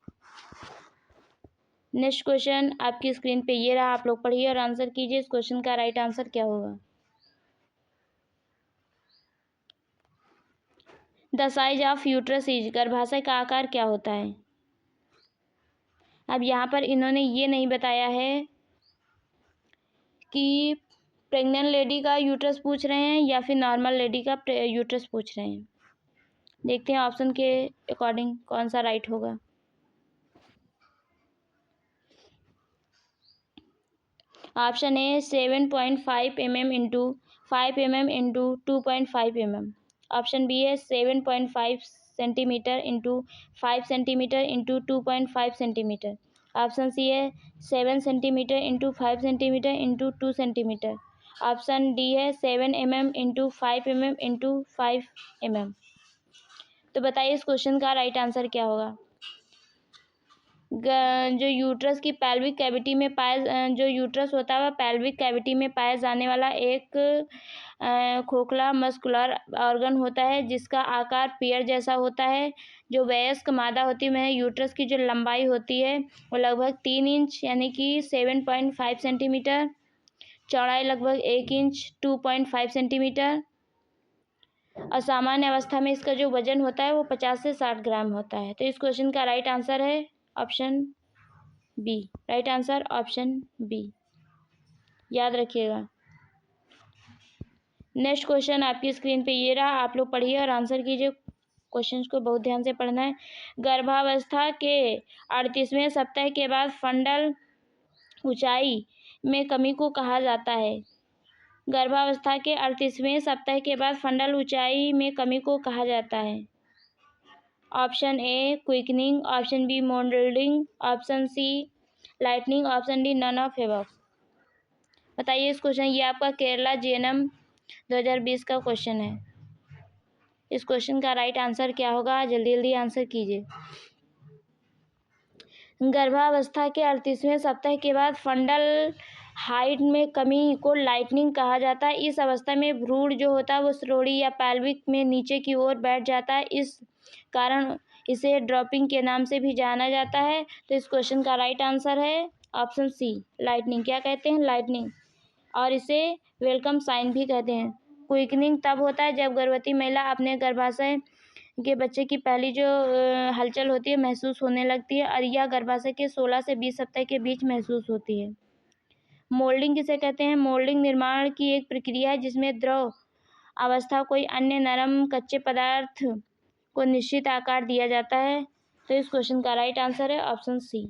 नेक्स्ट क्वेश्चन आपकी स्क्रीन पे ये रहा, आप लोग पढ़िए और आंसर कीजिए। इस क्वेश्चन का राइट आंसर क्या होगा? The size of uterus is, गर्भाशय का आकार क्या होता है? अब यहाँ पर इन्होंने ये नहीं बताया है कि प्रेग्नेंट लेडी का यूट्रस पूछ रहे हैं या फिर नॉर्मल लेडी का यूट्रस पूछ रहे हैं। देखते हैं ऑप्शन के अकॉर्डिंग कौन सा राइट होगा। Option A 7.5 mm into 5 mm into 2.5 mm, option B है 7.5 centimetre into 5 centimetre into 2.5 centimetre, option C है 7 centimetre into 5 centimetre into 2 centimetre, option D है 7 mm into 5 mm into 5 mm। तो बताइए इस क्वेश्चन का राइट आंसर क्या होगा? जो यूट्रस की पैल्विक कैविटी में पाया, जो यूट्रस होता है वह पैल्विक कैविटी में पाया जाने वाला एक खोखला मस्कुलर ऑर्गन होता है जिसका आकार पेयर जैसा होता है। जो वयस्क मादा होती है वह यूट्रस की जो लंबाई होती है वो लगभग 3 इंच यानी कि 7.5 सेंटीमीटर, चौड़ाई लगभग 1 इंच 2.5 सेंटीमीटर, और सामान्य अवस्था में इसका जो वजन होता है वो 50 से 60 ग्राम होता है। तो इस क्वेश्चन का राइट आंसर है option B. Right answer option B, याद रखिएगा। नेक्स्ट क्वेश्चन आपकी स्क्रीन पे ये रहा, आप लोग पढ़िए और आंसर कीजिए। क्वेश्चंस को बहुत ध्यान से पढ़ना है। गर्भावस्था के 38वें सप्ताह के बाद फंडल ऊंचाई में कमी को कहा जाता है। गर्भावस्था के 38वें सप्ताह के बाद फंडल ऊंचाई में कमी को कहा जाता है। Option A quickening, option B moulding, option C lightening, option D none of above. बताइए इस क्वेश्चन, ये आपका केरला जेएनएम 2020 का क्वेश्चन है। इस क्वेश्चन का राइट आंसर क्या होगा? जल्दी जल्दी आंसर कीजिए। गर्भावस्था के 38वें सप्ताह के बाद फंडल हाइट में कमी को लाइटनिंग कहा जाता है। इस अवस्था में भ्रूण जो होता है वो श्रोणि या पैल्विक में नीचे की ओर बैठ जाता है, इस कारण इसे ड्रॉपिंग के नाम से भी जाना जाता है। तो इस क्वेश्चन का राइट आंसर है ऑप्शन सी लाइटनिंग। क्या कहते हैं? लाइटनिंग, और इसे वेलकम साइन भी कहते हैं। क्विकनिंग तब होता है जब गर्भवती महिला अपने गर्भाशय के बच्चे की पहली जो हलचल होती है महसूस होने लगती है, और यह गर्भाशय के 16 से 20 सप्ताह के बीच महसूस होती है। मोल्डिंग किसे कहते हैं? मोल्डिंग निर्माण की एक प्रक्रिया है जिसमें द्रव अवस्था कोई अन्य नरम कच्चे पदार्थ को निश्चित आकार दिया जाता है। तो इस क्वेश्चन का राइट आंसर है ऑप्शन सी।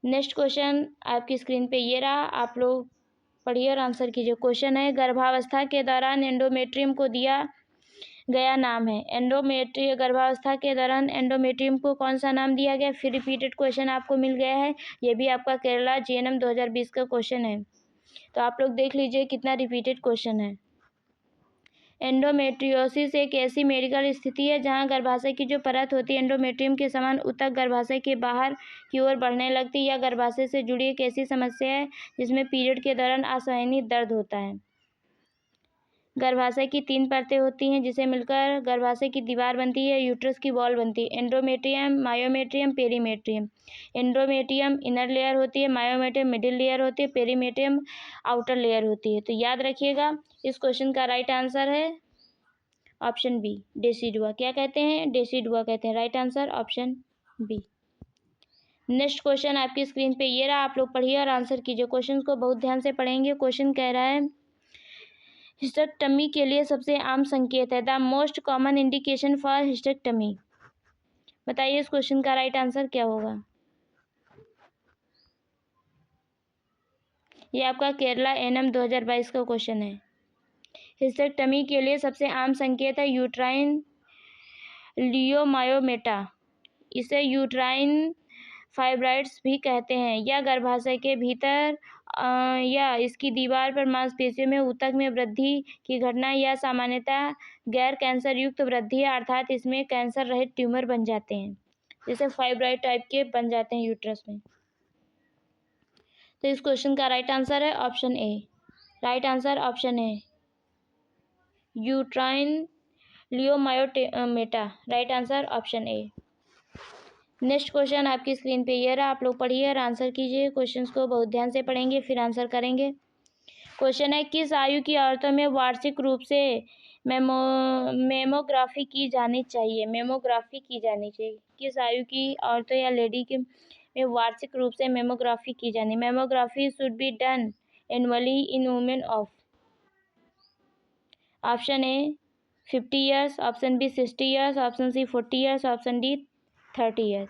नेक्स्ट क्वेश्चन आपकी स्क्रीन पे ये रहा, आप लोग पढ़िए और आंसर कीजिए। क्वेश्चन है गर्भावस्था के दौरान एंडोमेट्रियम को दिया गया नाम है। गर्भावस्था के दौरान एंडोमेट्रियम को कौन सा नाम दिया गया? फिर रिपीटेड क्वेश्चन आपको मिल गया है, ये भी आपका केरला जेएनएम 2020 का क्वेश्चन है। तो आप लोग देख लीजिए कितना रिपीटेड क्वेश्चन है। एंडोमेट्रियोसिस एक ऐसी मेडिकल स्थिति है जहां गर्भाशय की जो परत होती है एंडोमेट्रियम के समान ऊतक गर्भाशय के बाहर की ओर बढ़ने लगती है। यह गर्भाशय से जुड़ी एक ऐसी समस्या है जिसमें पीरियड के दौरान असहनीय दर्द होता है। गर्भाशय की 3 परतें होती हैं जिसे मिलकर गर्भाशय की दीवार बनती है, यूट्रस की वॉल बनती है। Endometrium, myometrium, perimetrium. Endometrium inner layer होती है, मायोमेट्रियम मिडिल लेयर होती है, पेरीमेट्रियम आउटर लेयर होती है। तो याद रखिएगा, इस क्वेश्चन का राइट आंसर है ऑप्शन बी, डेसिडुआ। क्या कहते हैं? डेसिडुआ कहते हैं। Right answer option B. Next question आपकी स्क्रीन पे ये रहा, आप लोग पढ़िए और आंसर कीजिए। क्वेश्चन को बहुत ध्यान से पढ़ेंगे। क्वेश्चन कह रहा है हिस्टेक्टमी के लिए सबसे आम संकेत है। The most common indication for hysterectomy. बताइए इस क्वेश्चन का राइट आंसर क्या होगा। ये आपका केरला एनएम 2022 का क्वेश्चन है। हिस्टेक्टमी के लिए सबसे आम संकेत है यूट्राइन लियोमायोमेटा। इसे यूट्राइन फाइब्राइड्स भी कहते हैं। यह गर्भाशय के भीतर या इसकी दीवार पर मांसपेशियों में ऊतक में वृद्धि की घटना या सामान्यतः गैर कैंसर युक्त वृद्धि है, अर्थात इसमें कैंसर रहित ट्यूमर बन जाते हैं, जैसे फाइब्राइड टाइप के बन जाते हैं यूट्रस में। तो इस क्वेश्चन का राइट आंसर है option A. Right answer option A, uterine leiomyomata. Right answer option A. Next question आपकी स्क्रीन पे ये रहा, आप लोग पढ़िए और आंसर कीजिए। क्वेश्चंस को बहुत ध्यान से पढ़ेंगे फिर आंसर करेंगे। क्वेश्चन है किस आयु की औरतों में वार्षिक रूप से मेमोग्राफी की जानी चाहिए। मेमोग्राफी की जानी चाहिए किस आयु की औरतों या लेडी के में वार्षिक रूप से मेमोग्राफी की जानी। Mammography should be done annually in women of. Option A 50 years, option B 60 years, option C 40 years, option D 30 years.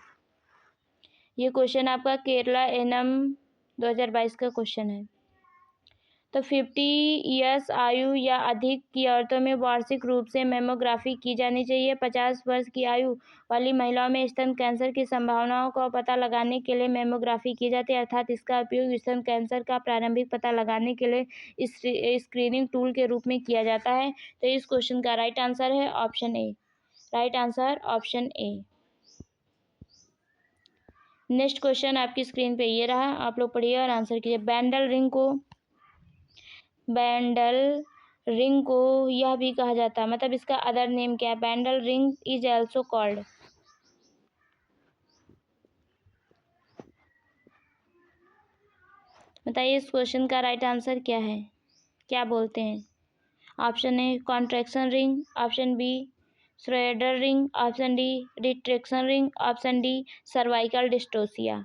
ये क्वेश्चन आपका केरला एनएम 2022 का क्वेश्चन है। तो 50 ईयर्स आयु या अधिक की औरतों में वार्षिक रूप से मेमोग्राफी की जानी चाहिए। 50 वर्ष की आयु वाली महिलाओं में स्तन कैंसर की संभावनाओं का पता लगाने के लिए मेमोग्राफी की जाती है, अर्थात इसका उपयोग स्तन कैंसर का प्रारंभिक पता लगाने के लिए स्क्रीनिंग टूल के रूप में किया जाता है। तो इस क्वेश्चन का राइट आंसर है option A. Right answer option A. Next question आपकी स्क्रीन पे ये रहा, आप लोग पढ़िए और आंसर कीजिए। बैंडल रिंग को यह भी कहा जाता है, मतलब इसका अदर नेम क्या है। Bandl ring is also called. बताइए इस क्वेश्चन का राइट आंसर क्या है, क्या बोलते हैं। Option A contraction ring, option B Schroeder ring, option D retraction ring, option D cervical dystocia.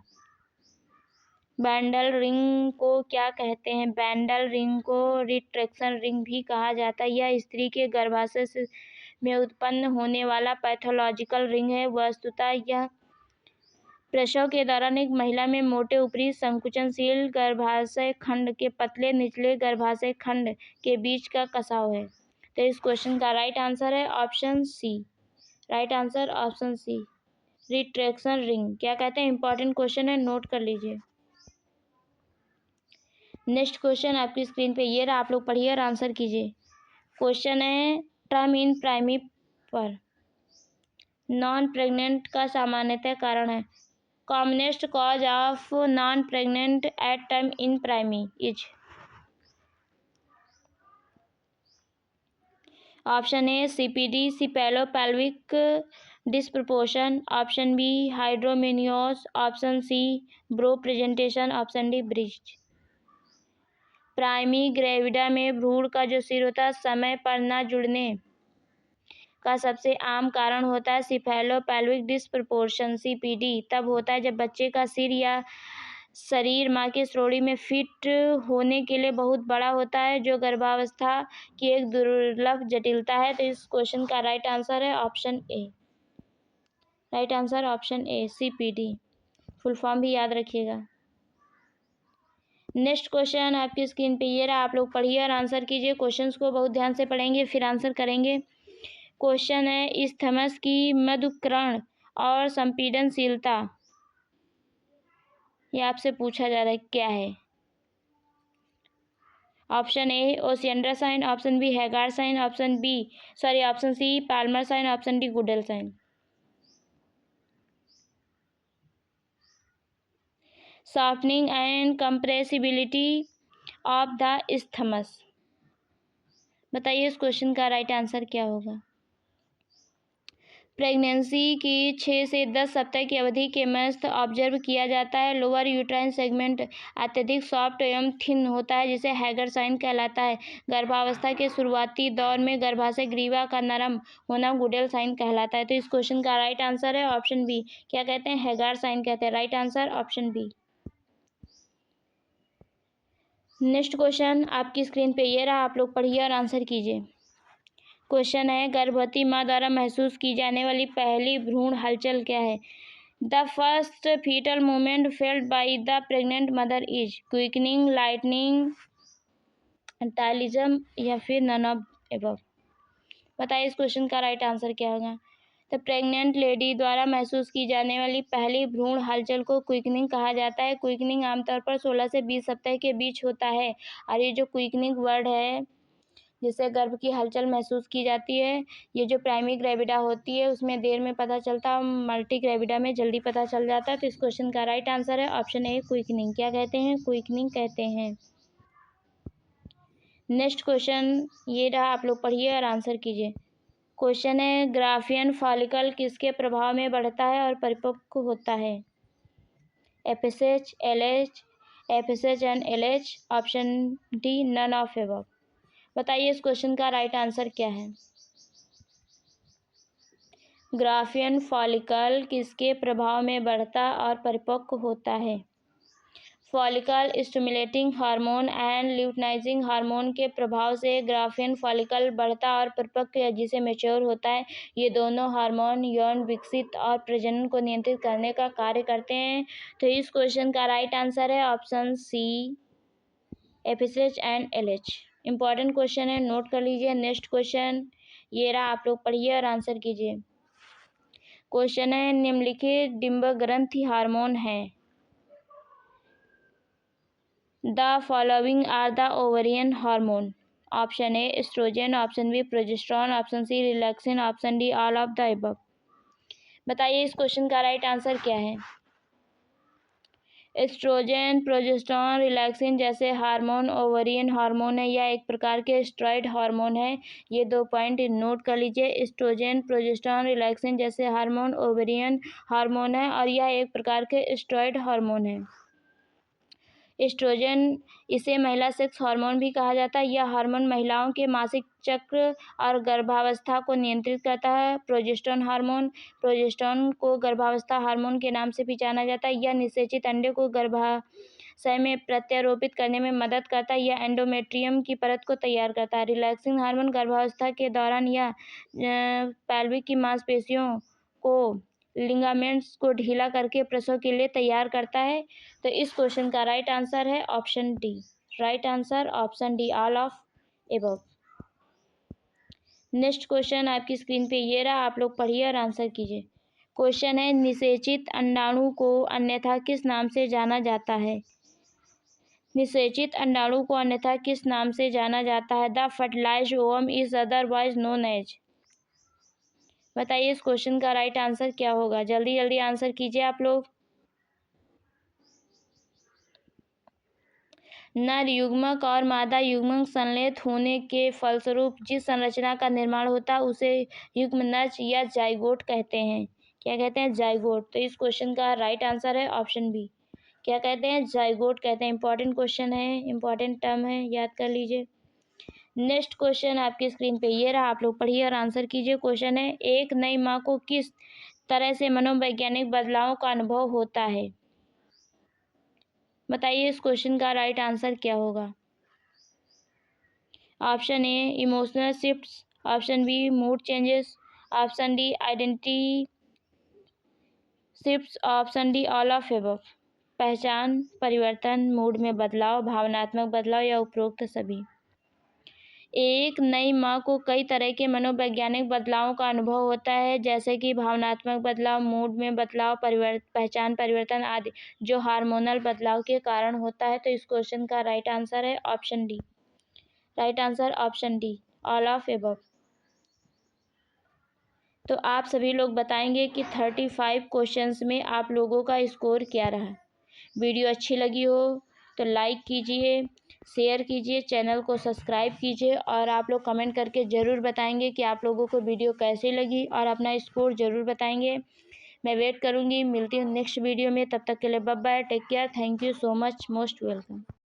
Bandl ring को क्या कहते हैं। बैंडल रिंग को रिट्रैक्शन रिंग भी कहा जाता है। यह स्त्री के गर्भाशय में उत्पन्न होने वाला पैथोलॉजिकल रिंग है। वस्तुतः यह प्रसव के दौरान एक महिला में मोटे ऊपरी संकुचनशील गर्भाशय खंड के पतले निचले गर्भाशय खंड के बीच का कसाव है। तो इस क्वेश्चन का राइट आंसर है option C. Right answer option C, retraction ring क्या कहते हैं। इंपॉर्टेंट क्वेश्चन है, नोट कर लीजिए। नेक्स्ट क्वेश्चन आपकी स्क्रीन पे ये रहा, आप लोग पढ़िए और आंसर कीजिए। क्वेश्चन है टर्म इन प्राइमी पर नॉन प्रेग्नेंट का सामान्यतः कारण है। Commonest cause of non pregnant at term in primi is. Option A CPD cephalopelvic disproportion, option B hydramnios, option C brow presentation, option D breech. Primi gravida में भ्रूण का जो सिर होता है समय पर न जुड़ने का सबसे आम कारण होता है सिफेलोपेल्विक डिस्प्रपोर्शन। सीपीडी तब होता है जब बच्चे का सिर या शरीर माँ की श्रोणि में फिट होने के लिए बहुत बड़ा होता है, जो गर्भावस्था की एक दुर्लभ जटिलता है। तो इस क्वेश्चन का राइट आंसर है option A. Right answer option A CPD. Full form भी याद रखिएगा। नेक्स्ट क्वेश्चन आपकी स्क्रीन पे ये रहा, आप लोग पढ़िए और आंसर कीजिए। क्वेश्चंस को बहुत ध्यान से पढ़ेंगे फिर आंसर करेंगे। क्वेश्चन है इस्थमस की मधुकरण और संपीडनशीलता, ये आपसे पूछा जा रहा है क्या है। Option A Osiander sign, option B Hegar sign, option C Palmer sign, option D Goodell sign. Softening and compressibility of the isthmus. बताइए इस क्वेश्चन का राइट आंसर क्या होगा। प्रेगनेंसी की 6 से 10 सप्ताह की अवधि के मस्त ऑब्जर्व किया जाता है। लोअर यूट्राइन सेगमेंट अत्यधिक सॉफ्ट एवं थिन होता है, जिसे हैगर साइन कहलाता है। गर्भावस्था के शुरुआती दौर में गर्भाशय ग्रीवा का नरम होना गुडेल साइन कहलाता है। तो इस क्वेश्चन का राइट आंसर है ऑप्शन बी। क्या कहते हैं? हैगार साइन कहते हैं। Right answer option B. Next question आपकी स्क्रीन पे ये रहा, आप लोग पढ़िए और आंसर कीजिए। क्वेश्चन है, गर्भवती माँ द्वारा महसूस की जाने वाली पहली भ्रूण हलचल क्या है? The first foetal movement felt by the pregnant mother is quickening, lightening, ptyalism या फिर नन ऑफ एबव। बताइए इस क्वेश्चन का राइट आंसर क्या होगा। द प्रेग्नेंट लेडी द्वारा महसूस की जाने वाली पहली भ्रूण हलचल को क्विकनिंग कहा जाता है। क्विकनिंग आमतौर पर 16 से 20 सप्ताह के बीच होता है। और ये जो क्विकनिंग वर्ड है, जिससे गर्भ की हलचल महसूस की जाती है, ये जो प्राइमरी ग्रेविडा होती है उसमें देर में पता चलता है, मल्टी ग्रेविडा में जल्दी पता चल जाता है। तो इस क्वेश्चन का राइट आंसर है ऑप्शन ए क्विकनिंग। क्या कहते हैं? क्विकनिंग कहते हैं। नेक्स्ट क्वेश्चन ये रहा, आप लोग पढ़िए और आंसर कीजिए। क्वेश्चन है, ग्राफियन फॉलिकल किसके प्रभाव में बढ़ता है और परिपक्व होता है? FSH, LH, FSH and LH, option D none of above. बताइए इस क्वेश्चन का राइट आंसर क्या है। ग्राफियन फॉलिकल किसके प्रभाव में बढ़ता और परिपक्व होता है? Follicle stimulating hormone and luteinizing hormone के प्रभाव से ग्राफियन फॉलिकल बढ़ता और परिपक्व या जिसे मैच्योर होता है। ये दोनों हार्मोन यौन विकसित और प्रजनन को नियंत्रित करने का कार्य करते हैं। तो इस क्वेश्चन का राइट आंसर है option C FSH and LH. Important question है, नोट कर लीजिए। नेक्स्ट क्वेश्चन ये रहा, आप लोग पढ़िए और आंसर कीजिए। क्वेश्चन है, निम्नलिखित डिंबक ग्रंथि हार्मोन है। The following are the ovarian hormone. Option A oestrogen, option B progesterone, option C relaxin, option D all of the above. बताइए इस क्वेश्चन का राइट आंसर क्या है। एस्ट्रोजन, प्रोजेस्टेरॉन, रिलैक्सिन जैसे हार्मोन ओवेरियन हार्मोन है या एक प्रकार के स्टेरॉइड हार्मोन है। ये 2 पॉइंट नोट कर लीजिए। एस्ट्रोजन, प्रोजेस्टेरॉन, रिलैक्सिन जैसे हार्मोन ओवेरियन हार्मोन है और यह एक प्रकार के स्टेरॉइड हार्मोन है। एस्ट्रोजन, इसे महिला सेक्स हार्मोन भी कहा जाता है। यह हार्मोन महिलाओं के मासिक चक्र और गर्भावस्था को नियंत्रित करता है। प्रोजेस्टेरॉन को गर्भावस्था हार्मोन के नाम से भी जाना जाता है। यह निषेचित अंडे को गर्भाशय में प्रत्यारोपित करने में मदद करता है। यह एंडोमेट्रियम की परत को तैयार करता है। रिलैक्सिंग हार्मोन गर्भावस्था के दौरान यह पैल्विक की मांसपेशियों को, लिगामेंट्स को ढीला करके प्रसव के लिए तैयार करता है। तो इस क्वेश्चन का राइट आंसर है option D. Right answer option D all of above. Next question आपकी स्क्रीन पे ये रहा, आप लोग पढ़िए और आंसर कीजिए। क्वेश्चन है, निषेचित अंडाणु को अन्यथा किस नाम से जाना जाता है? निषेचित अंडाणु को अन्यथा किस नाम से जाना जाता है? The fertilised ovum is otherwise known as. बताइए इस क्वेश्चन का राइट आंसर क्या होगा। जल्दी जल्दी आंसर कीजिए आप लोग। नर युग्मक और मादा युग्मक संलेत होने के फलस्वरूप जिस संरचना का निर्माण होता है उसे युग्मनज या जाइगोट कहते हैं। क्या कहते हैं? जाइगोट। तो इस क्वेश्चन का राइट आंसर है ऑप्शन बी। क्या कहते हैं? जाइगोट कहते हैं। इंपॉर्टेंट क्वेश्चन है, इंपॉर्टेंट टर्म है, याद कर लीजिए। नेक्स्ट क्वेश्चन आपकी स्क्रीन पे ये रहा, आप लोग पढ़िए और आंसर कीजिए। क्वेश्चन है, एक नई माँ को किस तरह से मनोवैज्ञानिक बदलाव का अनुभव होता है? बताइए इस क्वेश्चन का राइट आंसर क्या होगा। Option A emotional shifts, option B mood changes, option D identity shifts, option D all of above. पहचान परिवर्तन, मूड में बदलाव, भावनात्मक बदलाव या उपरोक्त सभी। एक नई माँ को कई तरह के मनोवैज्ञानिक बदलावों का अनुभव होता है, जैसे कि भावनात्मक बदलाव, मूड में बदलाव, पहचान परिवर्तन आदि, जो हार्मोनल बदलाव के कारण होता है। तो इस क्वेश्चन का राइट आंसर है option D. Right answer option D, all of above. तो आप सभी लोग बताएंगे कि 35 क्वेश्चंस में आप लोगों का स्कोर क्या रहा। वीडियो अच्छी लगी हो तो लाइक कीजिए, शेयर कीजिए, चैनल को सब्सक्राइब कीजिए और आप लोग कमेंट करके ज़रूर बताएंगे कि आप लोगों को वीडियो कैसी लगी और अपना स्कोर ज़रूर बताएंगे। मैं वेट करूँगी, मिलती हूँ नेक्स्ट वीडियो में। तब तक के लिए bye bye, take care, thank you so much, most welcome.